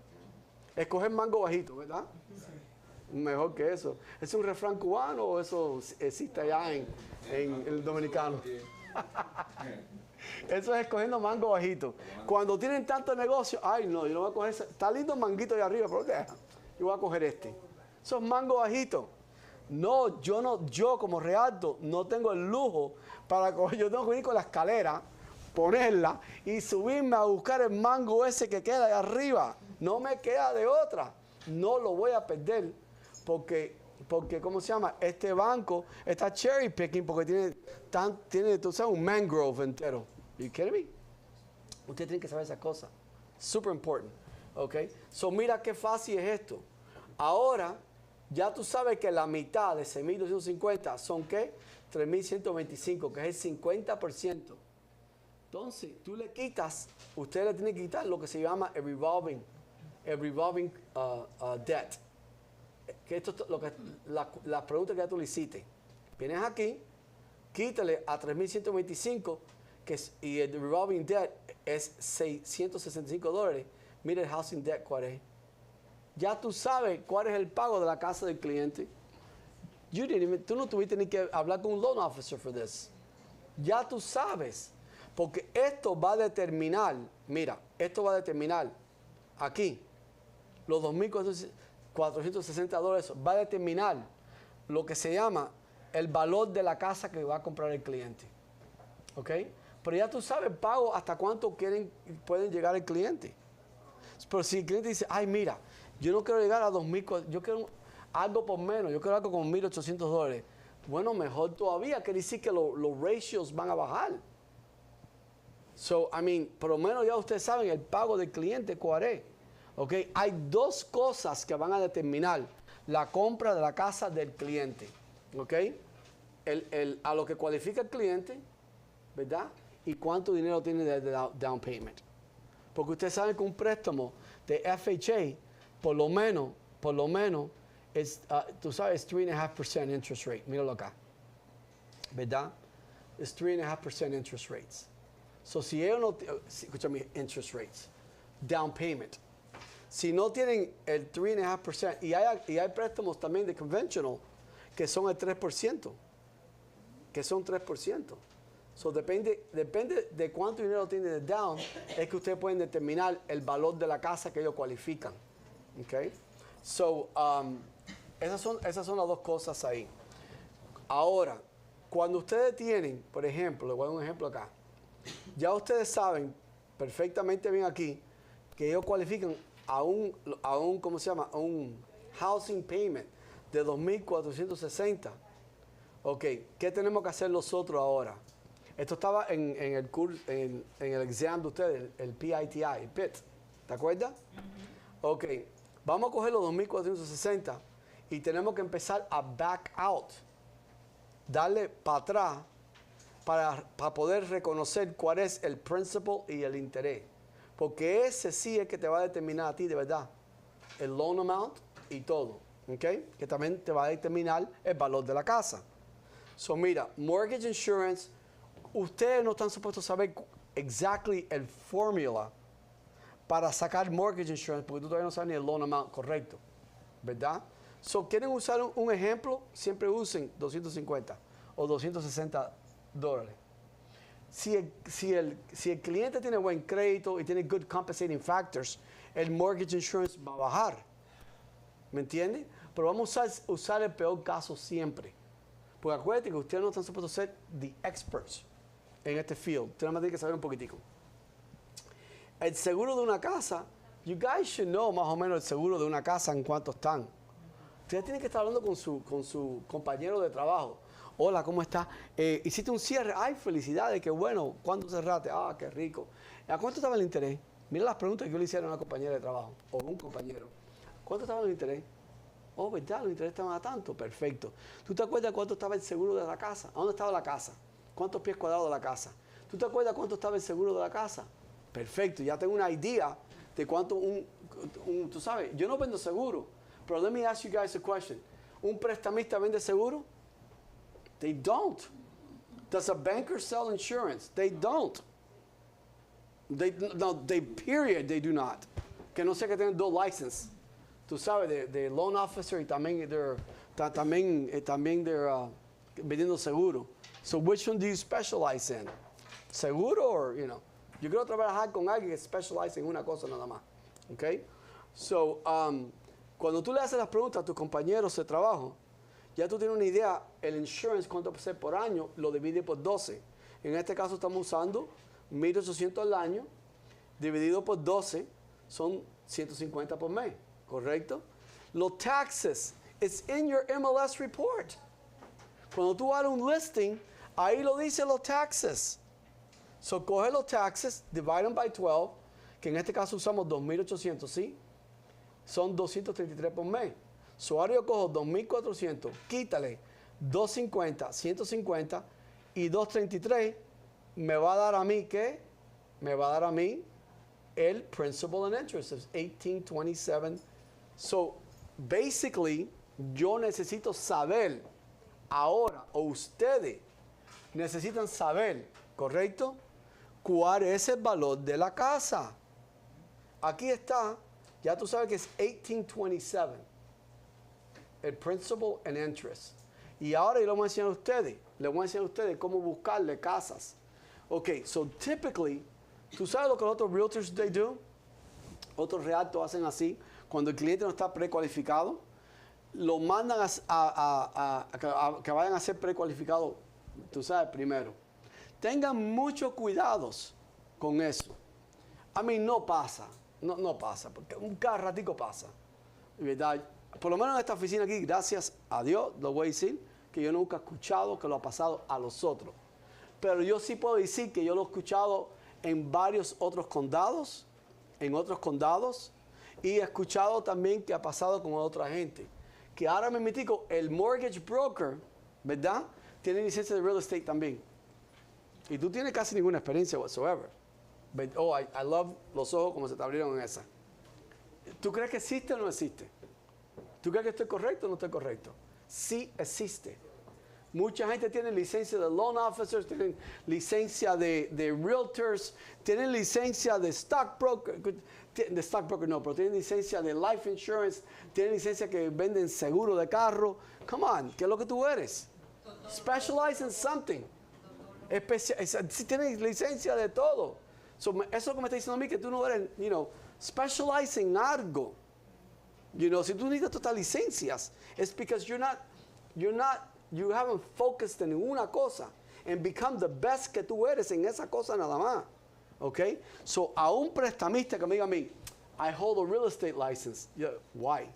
Escoger mango bajito, ¿verdad? Sí. Mejor que eso. ¿Es un refrán cubano o eso existe allá en el dominicano? Eso es escogiendo mango bajito. Cuando tienen tanto negocio, ay no, yo no voy a coger ese. Está lindo el manguito de arriba, pero deja. Yo voy a coger este. Eso es mango bajito. No, yo como Realtor no tengo el lujo para coger. Yo tengo que ir con la escalera, ponerla y subirme a buscar el mango ese que queda de arriba. No me queda de otra. No lo voy a perder porque ¿cómo se llama? Este banco está cherry picking porque tiene tú sabes, un mangrove entero. You kidding me? Usted tiene que saber esa cosa. Super important. ¿Ok? So mira qué fácil es esto. Ahora, ya tú sabes que la mitad de 6.250 son ¿qué? 3.125, que es el 50%. Entonces, tú le quitas, usted le tiene que quitar lo que se llama el revolving debt. Que esto es lo que, la pregunta que ya tú le hiciste. Vienes aquí, quítale a 3.125, y el revolving debt es $665. Mira el housing debt cuál es. Ya tú sabes cuál es el pago de la casa del cliente. Tú no tuviste ni que hablar con un loan officer for this. Ya tú sabes. Porque esto va a determinar, mira, esto va a determinar aquí, los $2.460 va a determinar lo que se llama el valor de la casa que va a comprar el cliente. ¿Ok? Pero ya tú sabes el pago hasta cuánto pueden llegar el cliente. Pero si el cliente dice, ay, mira, yo no quiero llegar a 2.000, yo quiero algo por menos, yo quiero algo como $1.800. Bueno, mejor todavía, quiere decir que los ratios van a bajar. So, por lo menos ya ustedes saben el pago del cliente cuál es. Okay. Hay dos cosas que van a determinar la compra de la casa del cliente. Okay. A lo que cualifica el cliente, ¿verdad? Y cuánto dinero tiene de down payment. Porque ustedes saben que un préstamo de FHA, por lo menos, es, tú sabes, 3.5% interest rate. Míralo acá. ¿Verdad? Es 3.5% interest rates. So, si ellos no, escúchame, interest rates, down payment. Si no tienen el 3.5%, y hay préstamos también de conventional que son el 3%, que son 3%. So, depende de cuánto dinero tiene de down, es que ustedes pueden determinar el valor de la casa que ellos cualifican. Okay? So, esas son las dos cosas ahí. Ahora, cuando ustedes tienen, por ejemplo, les voy a dar un ejemplo acá. Ya ustedes saben perfectamente bien aquí que ellos cualifican a un ¿cómo se llama? A un housing payment de 2.460. Ok, ¿qué tenemos que hacer nosotros ahora? Esto estaba en el curso, en el exam de ustedes, el PITI, el PIT. ¿Te acuerdas? Ok, vamos a coger los 2.460 y tenemos que empezar a back out. Darle para atrás para poder reconocer cuál es el principal y el interés. Porque ese sí es que te va a determinar a ti de verdad el loan amount y todo. ¿Ok? Que también te va a determinar el valor de la casa. So mira, mortgage insurance, ustedes no están supuestos a saber exactly el fórmula para sacar mortgage insurance porque tú todavía no sabes ni el loan amount correcto. ¿Verdad? So, ¿quieren usar un ejemplo? Siempre usen 250 o $260. Si el cliente tiene buen crédito y tiene good compensating factors, el mortgage insurance va a bajar. ¿Me entiende? Pero vamos a usar el peor caso siempre. Porque acuérdate que ustedes no están supuestos a ser the experts en este field. Ustedes nada más tienen que saber un poquitico. El seguro de una casa, you guys should know más o menos el seguro de una casa en cuánto están. Ustedes tienen que estar hablando con su compañero de trabajo. Hola, ¿cómo está? Hiciste un cierre. Ay, felicidades, qué bueno. ¿Cuánto cerraste? Ah, qué rico. ¿A cuánto estaba el interés? Mira las preguntas que yo le hicieron a una compañera de trabajo o un compañero. ¿Cuánto estaba el interés? Oh, ¿verdad? Los intereses estaban a tanto. Perfecto. ¿Tú te acuerdas cuánto estaba el seguro de la casa? ¿A dónde estaba la casa? ¿Cuántos pies cuadrados de la casa? ¿Tú te acuerdas cuánto estaba el seguro de la casa? Perfecto. Ya tengo una idea de cuánto tú sabes, yo no vendo seguro. Pero let me ask you guys a question. ¿Un prestamista vende seguro? They don't. Does a banker sell insurance? They don't. They do not. Que no sea que tienen dos licenses. Tú sabes, de loan officer y también vendiendo seguro. So which one do you specialize in? seguro o, yo quiero trabajar con alguien que specializa en una cosa nada más. ¿Ok? So, cuando tú le haces las preguntas a tus compañeros de trabajo, ya tú tienes una idea, el insurance, cuánto va a ser por año, lo divide por 12. En este caso estamos usando 1.800 al año, dividido por 12, son 150 por mes, ¿correcto? Los taxes, it's in your MLS report. Cuando tú haces un listing, ahí lo dice los taxes. So, coge los taxes, divide them by 12, que en este caso usamos 2.800, ¿sí? Son 233 por mes. So, ahora yo cojo 2.400, quítale 250, 150 y 233, me va a dar a mí, ¿qué? Me va a dar a mí el principal and interest, es 1827. So, basically, yo necesito saber ahora, o ustedes necesitan saber, ¿correcto? ¿Cuál es el valor de la casa? Aquí está, ya tú sabes que es 1827, el principal and interest. Y ahora yo les voy a enseñar a ustedes, cómo buscarle casas. Ok, so typically, ¿tú sabes lo que los otros realtors they do? Otros realtors hacen así, cuando el cliente no está precualificado, lo mandan a que vayan a ser precualificados, tú sabes, primero. Tengan muchos cuidados con eso. A mí no pasa, no pasa, porque cada ratico pasa, ¿verdad? Por lo menos en esta oficina aquí, gracias a Dios, lo voy a decir, que yo nunca he escuchado que lo ha pasado a los otros. Pero yo sí puedo decir que yo lo he escuchado en varios otros condados, y he escuchado también que ha pasado con otra gente. Que ahora me metico, el mortgage broker, ¿verdad? Tiene licencia de real estate también. Y tú tienes casi ninguna experiencia whatsoever. But, I love los ojos como se te abrieron en esa. ¿Tú crees que existe o no existe? ¿Tú crees que estoy correcto o no estoy correcto? Sí existe. Mucha gente tiene licencia de loan officers, tienen licencia de realtors, tienen licencia de stockbroker no, pero tienen licencia de life insurance, tienen licencia que venden seguro de carro. Come on, ¿qué es lo que tú eres? Specialize in something. Si tienes licencia de todo. So, eso es lo que me está diciendo a mí, que tú no eres, specialize en algo. Si tú necesitas todas licencias, it's because you haven't focused en una cosa and become the best que tú eres en esa cosa nada más. Okay? So, a un prestamista que me diga a mí, I hold a real estate license. Why?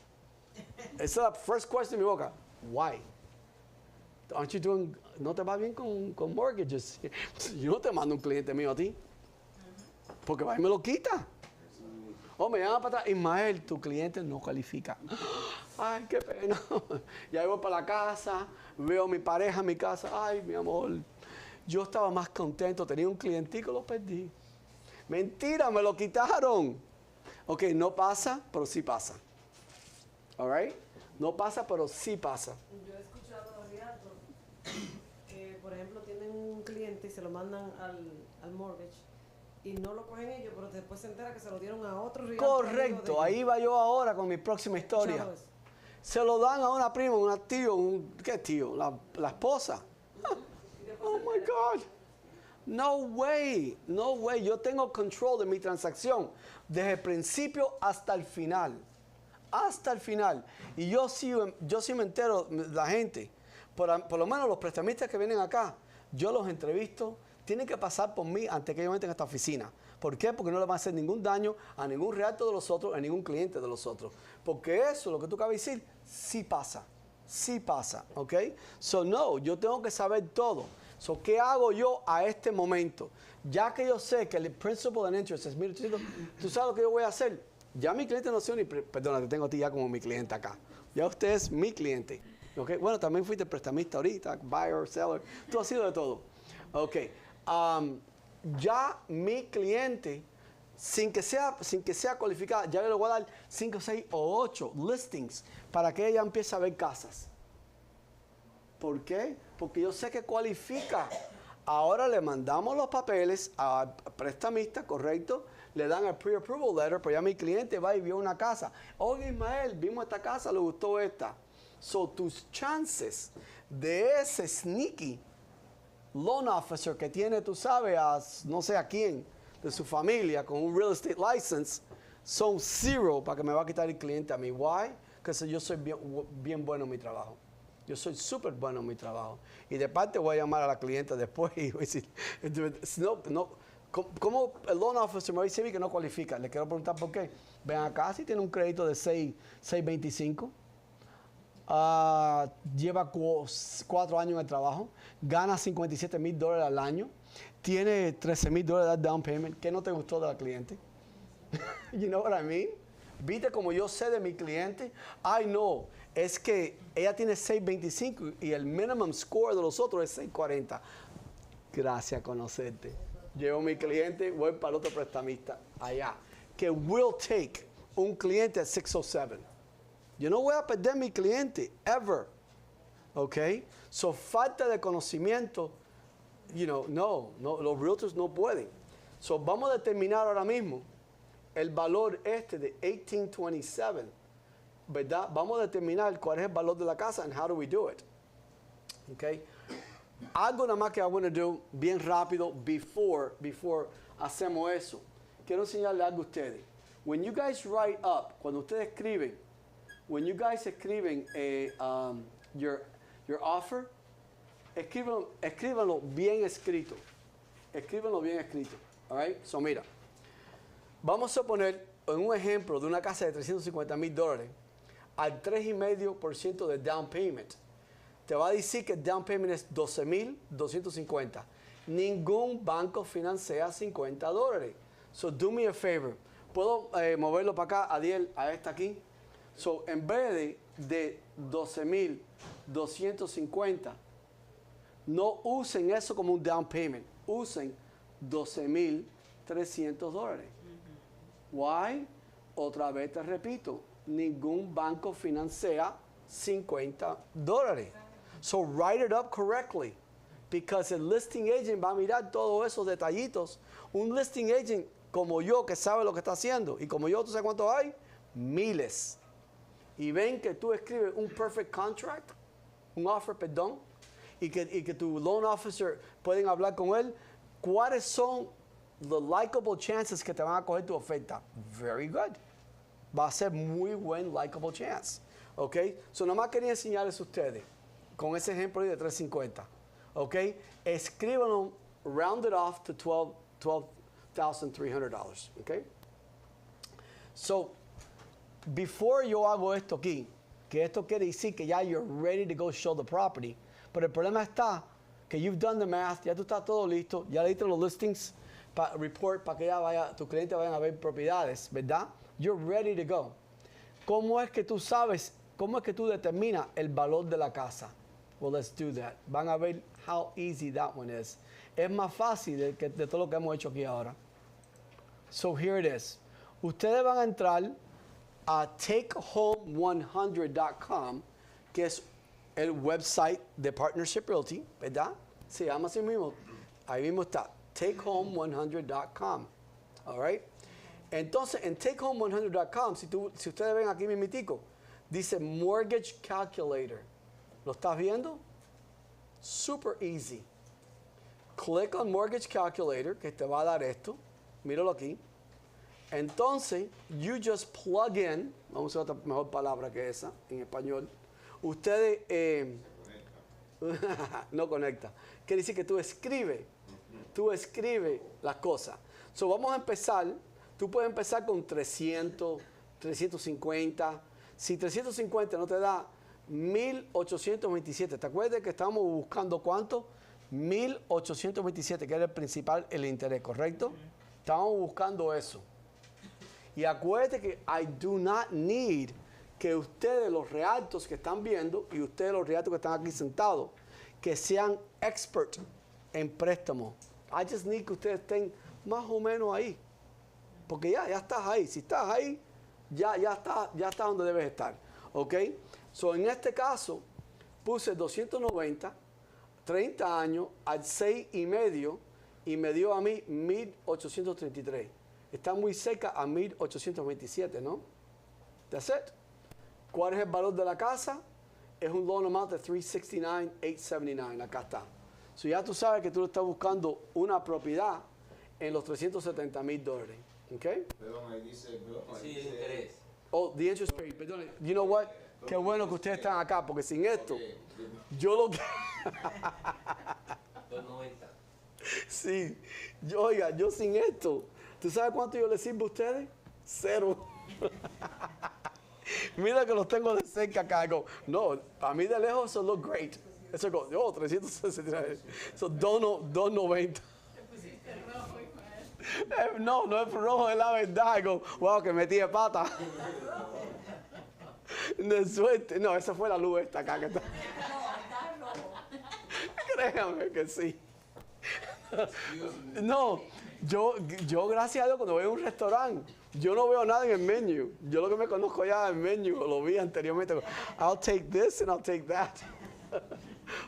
Esa es la first question en mi boca. Why? Aren't you doing, ¿no te va bien con mortgages? Yo no te mando un cliente mío a ti. Porque va y me lo quita. O me llama para atrás, Ismael, tu cliente no califica. Ay, qué pena. Ya voy para la casa, veo a mi pareja en mi casa. Ay, mi amor, yo estaba más contento, tenía un clientico, lo perdí. Mentira, me lo quitaron. Ok, no pasa, pero sí pasa. All right? No pasa, pero sí pasa. Yo he escuchado a Realtor que, por ejemplo, tienen un cliente y se lo mandan al mortgage y no lo cogen ellos, pero después se entera que se lo dieron a otro Realtor. Correcto, ahí va yo ahora con mi próxima historia. Se lo dan a una prima, una tío, ¿qué tío? La esposa. Oh my God. No way, no way. Yo tengo control de mi transacción desde el principio hasta el final. Hasta el final. Y yo sí me entero de la gente. Por lo menos los prestamistas que vienen acá, yo los entrevisto, tienen que pasar por mí antes que ellos entren a esta oficina. ¿Por qué? Porque no le van a hacer ningún daño a ningún realtor de los otros, a ningún cliente de los otros. Porque eso, lo que tú acabas de decir, sí pasa. Sí pasa, ¿ok? So, no, yo tengo que saber todo. So, ¿qué hago yo a este momento? Ya que yo sé que el principal and interest es 1.800, ¿tú sabes lo que yo voy a hacer? Ya mi cliente no sé ni... Perdona, te tengo a ti ya como mi cliente acá. Ya usted es mi cliente. ¿Ok? Bueno, también fuiste prestamista ahorita, buyer, seller. Tú has sido de todo. Ok. Ya mi cliente, sin que sea cualificada, ya le voy a dar 5, 6 o 8 listings para que ella empiece a ver casas. ¿Por qué? Porque yo sé que cualifica. Ahora le mandamos los papeles al prestamista, ¿correcto? Le dan el pre-approval letter, pero ya mi cliente va y vio una casa. Oye, Ismael, vimos esta casa, le gustó esta. So, tus chances de ese sneaky loan officer que tiene, tú sabes, a no sé a quién de su familia con un real estate license, son zero para que me va a quitar el cliente a mí. Why? Porque yo soy bien bueno en mi trabajo. Yo soy súper bueno en mi trabajo. Y de parte voy a llamar a la clienta después y voy a decir, ¿cómo el loan officer me va a decir que no cualifica? Le quiero preguntar por qué. Ven acá, si tiene un crédito de 625, lleva 4 años en el trabajo, gana $57,000 al año, tiene $13,000 de down payment. ¿Qué no te gustó de la cliente? You know what I mean? ¿Viste como yo sé de mi cliente? Ay, no, es que ella tiene 625 y el minimum score de los otros es 640. Gracias a conocerte. Llevo a mi cliente, voy para el otro prestamista allá, que will take un cliente a 607. Yo no voy a perder mi cliente, ever. ¿Ok? So, falta de conocimiento, no, los realtors no pueden. So, vamos a determinar ahora mismo el valor de 1827, ¿verdad? Vamos a determinar cuál es el valor de la casa and how do we do it. Okay? Algo nada más que I want to do bien rápido before hacemos eso. Quiero enseñarle algo a ustedes. When you guys write up, cuando ustedes escriben, your offer, escríbanlo bien escrito. Escríbanlo bien escrito. All right? So mira. Vamos a poner en un ejemplo de una casa de $350,000 al 3.5% de down payment. Te va a decir que el down payment es $12,250. Ningún banco financia $50. So do me a favor. ¿Puedo moverlo para acá, Adiel, a esta aquí? So en vez de $12,250, no usen eso como un down payment. Usen $12,300. Why? Otra vez te repito, ningún banco financia $50. So write it up correctly, because el listing agent va a mirar todos esos detallitos. Un listing agent como yo, que sabe lo que está haciendo, y como yo, ¿tú sabes cuántos hay? Miles. Y ven que tú escribes un perfect contract, un offer, perdón, y que tu loan officer pueden hablar con él. ¿Cuáles son the likable chances que te van a coger tu oferta? Very good. Va a ser muy buen likable chance. ¿Ok? So, nomás quería enseñarles a ustedes con ese ejemplo de 350. ¿Ok? Escríbanlo, round it off to $12,300. ¿Ok? So, before yo hago esto aquí, que esto quiere decir que ya you're ready to go show the property, pero el problema está que you've done the math, ya tú estás todo listo, ya le diste los listings, report para que ya tu cliente vayan a ver propiedades, ¿verdad? You're ready to go. ¿Cómo es que tú sabes, cómo es que tú determinas el valor de la casa? Well, let's do that. Van a ver how easy that one is. Es más fácil de todo lo que hemos hecho aquí ahora. So here it is. Ustedes van a entrar a takehome100.com, que es el website de Partnership Realty, ¿verdad? Se llama así mismo. Ahí mismo está. takehome100.com. All right? Entonces, en takehome100.com, si ustedes ven aquí mimitico, dice Mortgage Calculator. ¿Lo estás viendo? Super easy. Click on Mortgage Calculator, que te va a dar esto. Míralo aquí. Entonces, you just plug in, vamos a usar otra mejor palabra que esa en español. Ustedes, no conecta. Quiere decir que tú escribes las cosas. So, vamos a empezar. Tú puedes empezar con 300, 350. Si 350 no te da 1.827. ¿Te acuerdas que estábamos buscando cuánto? 1.827, que era el principal, el interés, ¿correcto? Estábamos buscando eso. Y acuérdate que I do not need que ustedes, los realtors que están viendo, y ustedes, los realtors que están aquí sentados, que sean expert en préstamo. I just need que ustedes estén más o menos ahí. Porque ya estás ahí. Si estás ahí, ya estás donde debes estar. ¿Ok? So, en este caso, puse 290, 30 años, al 6.5, y me dio a mí 1.833. Está muy cerca a 1.827, ¿no? That's it. ¿Cuál es el valor de la casa? Es un loan amount de $369,879. Acá está. So ya tú sabes que tú estás buscando una propiedad en los $370,000. ¿Ok? Perdón, ahí dice, Sí, de interés. Oh, the interest rate. Perdón. You know what? Qué bueno que ustedes están acá, porque sin esto, yo lo que... 290. Sí. Oiga, yo sin esto, ¿tú sabes cuánto yo les sirvo a ustedes? 0. Mira que los tengo de cerca acá. No, para mí de lejos eso look great. Eso es 369. Eso 290. No, no es rojo, es la verdad. Wow, que metí de pata. De suerte. No, esa fue la luz esta acá que está. Créame que sí. No, yo gracias a Dios cuando voy a un restaurante, yo no veo nada en el menú. Yo lo que me conozco ya en el menú, lo vi anteriormente. I'll take this and I'll take that.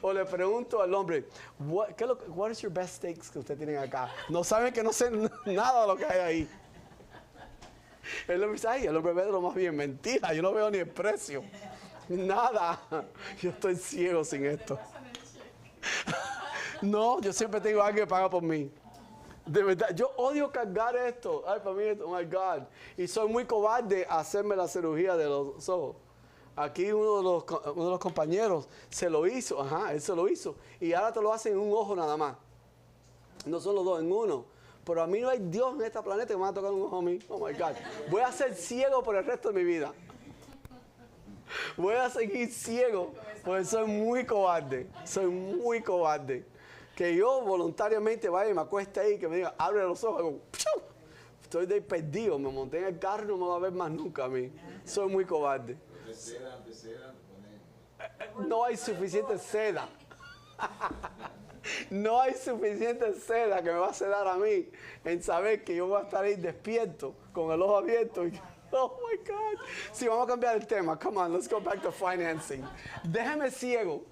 O le pregunto al hombre, what is your best steaks que usted tiene acá? No saben que no sé nada de lo que hay ahí. El hombre dice, ay, el hombre ve de lo más bien. Mentira, yo no veo ni el precio. Nada. Yo estoy ciego sin esto. No, yo siempre tengo a alguien que paga por mí. De verdad, yo odio cargar esto. Ay, para mí, oh my God. Y soy muy cobarde a hacerme la cirugía de los ojos. Aquí uno de los compañeros se lo hizo. Ajá, él se lo hizo. Y ahora te lo hacen en un ojo nada más. No son los dos, en uno. Pero a mí no hay Dios en este planeta que me va a tocar un ojo a mí. Oh my God. Voy a ser ciego por el resto de mi vida. Voy a seguir ciego porque soy muy cobarde. Soy muy cobarde. Que yo voluntariamente vaya y me acueste ahí, que me diga, abre los ojos. Hago, estoy de perdido. Me monté en el carro y no me va a ver más nunca a mí. Soy muy cobarde. No hay suficiente seda. No hay suficiente seda que me va a sedar a mí en saber que yo voy a estar ahí despierto, con el ojo abierto. Oh my God. Sí, vamos a cambiar el tema. Come on, let's go back to financing. Déjeme ciego.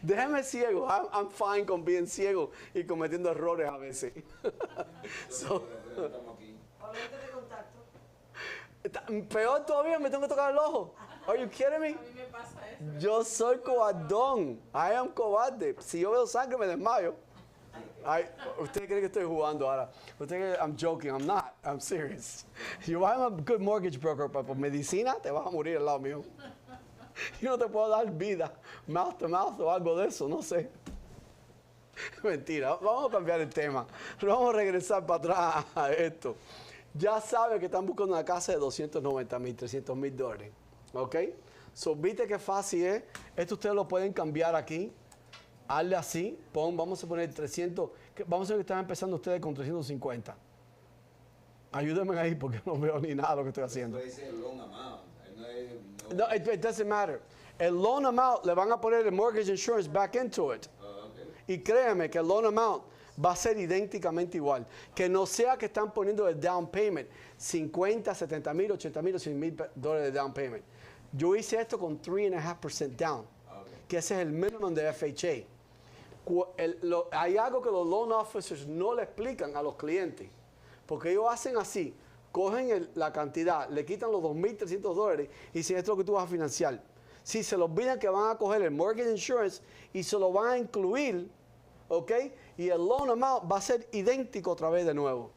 Déjeme ciego. I'm fine con bien ciego y cometiendo errores a veces. So, Olvídate de contacto. peor todavía, me tengo que tocar el ojo. Are you kidding me? A mí me pasa eso. Yo soy cobardón. I am cobarde. Si yo veo sangre me desmayo. Usted cree que estoy jugando ahora. Usted cree que I'm joking. I'm not. I'm serious. I'm a good mortgage broker, pero por medicina te vas a morir al lado mío. Yo no te puedo dar vida, mouth to mouth o algo de eso, no sé. Mentira. Vamos a cambiar el tema. Vamos a regresar para atrás a esto. Ya sabe que están buscando una casa de $290,000, $300,000. ¿Ok? So, ¿viste qué fácil es? Esto ustedes lo pueden cambiar aquí. Hazle así. Vamos a poner 300. Vamos a ver que están empezando ustedes con 350. Ayúdenme ahí porque no veo ni nada de lo que estoy haciendo. Dice loan amount. No, it doesn't matter. El loan amount le van a poner el mortgage insurance back into it. Okay. Y créeme que el loan amount va a ser idénticamente igual. Que no sea que están poniendo el down payment, 50, 70 mil, 80 mil o 100 mil dólares de down payment. Yo hice esto con 3.5% down, que ese es el minimum de FHA. Hay algo que los loan officers no le explican a los clientes, porque ellos hacen así, cogen la cantidad, le quitan los $2,300 y dicen, esto es lo que tú vas a financiar. Si se los olvidan que van a coger el mortgage insurance y se lo van a incluir, ¿ok? Y el loan amount va a ser idéntico otra vez de nuevo.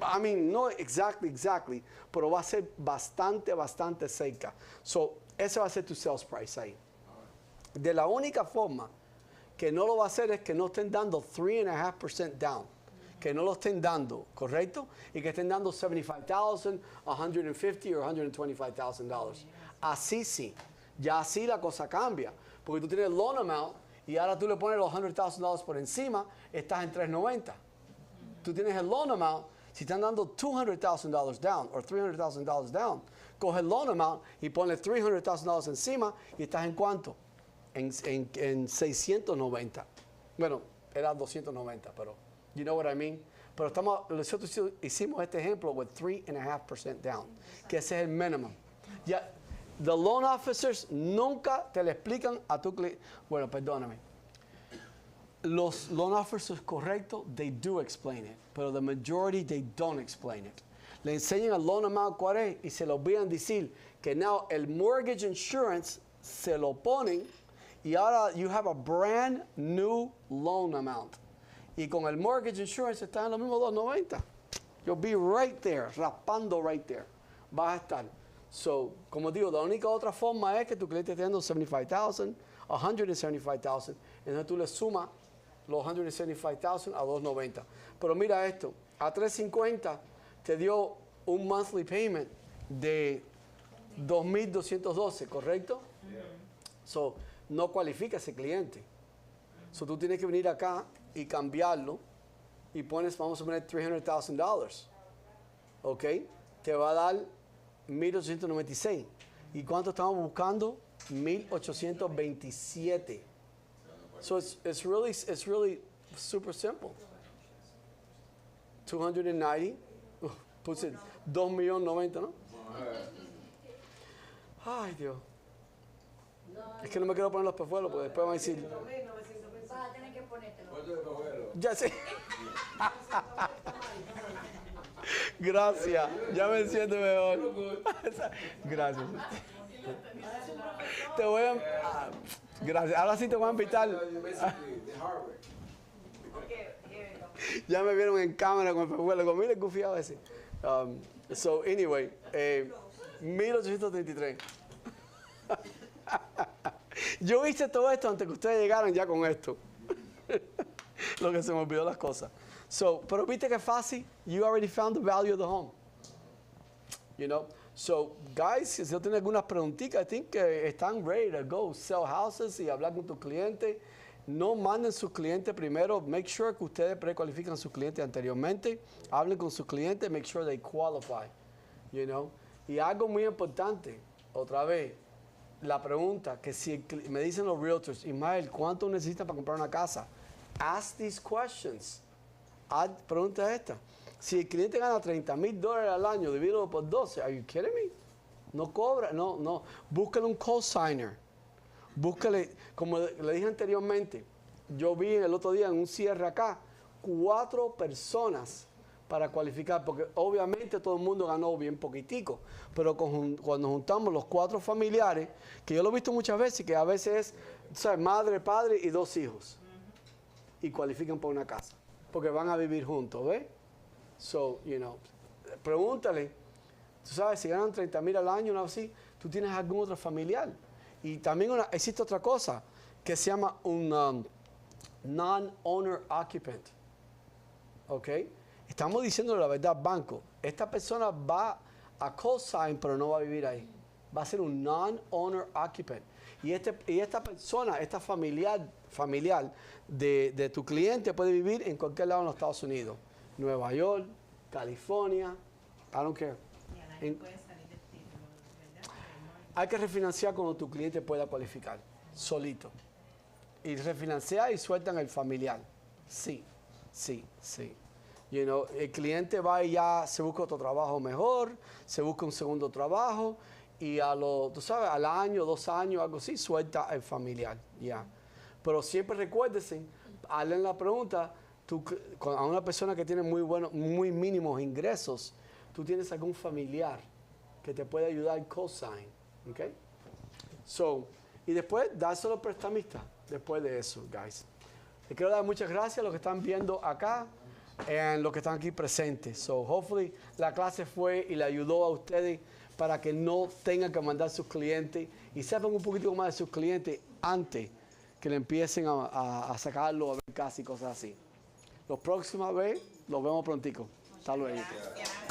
I mean, no exactly, pero va a ser bastante cerca. So, ese va a ser tu sales price ahí. De la única forma que no lo va a hacer es que no estén dando 3.5% down. Que no lo estén dando, ¿correcto? Y que estén dando $75,000, $150,000 o $125,000. Así sí. Ya así la cosa cambia. Porque tú tienes el loan amount y ahora tú le pones los $100,000 por encima, estás en 390. Tú tienes el loan amount, si están dando $200,000 down o $300,000 down, coge el loan amount y ponle $300,000 encima y estás en ¿cuánto? En 690. Bueno, era 290, pero you know what I mean? Pero nosotros hicimos este ejemplo with 3.5% down, que ese es el minimum. Ya, the loan officers nunca te le explican a tu cliente. Bueno, perdóname. Los loan officers correctos, they do explain it, pero the majority, they don't explain it. Le enseñan el loan amount cuál es y se lo olvidan decir que now el mortgage insurance se lo ponen Y ahora you have a brand new loan amount. Y con el mortgage insurance está en los mismos 290. You'll be right there, raspando right there. Vas a estar. So, como digo, la única otra forma es que tu cliente esté dando $75,000, $175,000, entonces tú le sumas los $175,000 a $290. Pero mira esto, a $350 te dio un monthly payment de $2,212, ¿correcto? So, no cualifica ese cliente. So, tú tienes que venir acá y cambiarlo y pones, vamos a poner $300,000. ¿Ok? Te va a dar 1,896. ¿Y cuánto estamos buscando? 1,827. So it's really super simple. 290. Puse 2,090,000, ¿no? Ay, Dios. Es que no me quiero poner los pefuelos porque después van a decir. Vas a tener que ponértelo. Ya sé. Gracias. Ya me siento mejor. Gracias. Te voy a. Gracias. Ahora sí te voy a invitar. Ya me vieron en cámara con el pefuelo. Con mire confiado ese. So, anyway. 1,833. Yo hice todo esto antes que ustedes llegaran ya con esto. Lo que se me olvidó las cosas. So, pero viste que fácil. You already found the value of the home. You know. So, guys, si usted tiene algunas preguntitas, I think que están ready to go sell houses y hablar con tus clientes. No manden sus clientes primero. Make sure que ustedes precualifican a sus clientes anteriormente. Hablen con sus clientes. Make sure they qualify. You know. Y algo muy importante, otra vez, la pregunta que si me dicen los realtors, Ismael, ¿cuánto necesitas para comprar una casa? Ask these questions. Pregunta esta. Si el cliente gana $30,000 al año, dividido por 12, are you kidding me? No cobra, no. Búscale un cosigner. Búscale, como le dije anteriormente, yo vi el otro día en un cierre acá, 4 personas para cualificar, porque obviamente todo el mundo ganó bien poquitico, pero cuando juntamos los 4 familiares, que yo lo he visto muchas veces, que a veces es, ¿sabes? Madre, padre y 2 hijos, y cualifican por una casa, porque van a vivir juntos, ¿ves? So, you know, pregúntale, tú sabes, si ganan $30,000 al año o así, tú tienes algún otro familiar. Y también existe otra cosa que se llama un non-owner occupant, ¿ok? Estamos diciendo la verdad, banco. Esta persona va a cosign, pero no va a vivir ahí. Va a ser un non-owner occupant. Y esta persona, esta familiar de tu cliente puede vivir en cualquier lado en los Estados Unidos. Nueva York, California, I don't care. Hay que refinanciar cuando tu cliente pueda cualificar, solito. Y refinanciar y sueltan el familiar. Sí. You know, el cliente va y ya se busca otro trabajo mejor, se busca un segundo trabajo y tú sabes, al año, 2 años, algo así, suelta el familiar. Ya. Pero siempre recuérdense, hazle la pregunta, a una persona que tiene muy mínimos ingresos, tú tienes algún familiar que te puede ayudar cosign, ¿ok? So, y después dárselo al prestamista, después de eso, guys. Les quiero dar muchas gracias a los que están viendo acá y los que están aquí presentes. So, hopefully, la clase fue y le ayudó a ustedes para que no tengan que mandar sus clientes y sepan un poquito más de sus clientes antes que le empiecen a sacarlo, a ver casi cosas así. La próxima vez, los vemos prontico. Hasta luego. Gracias.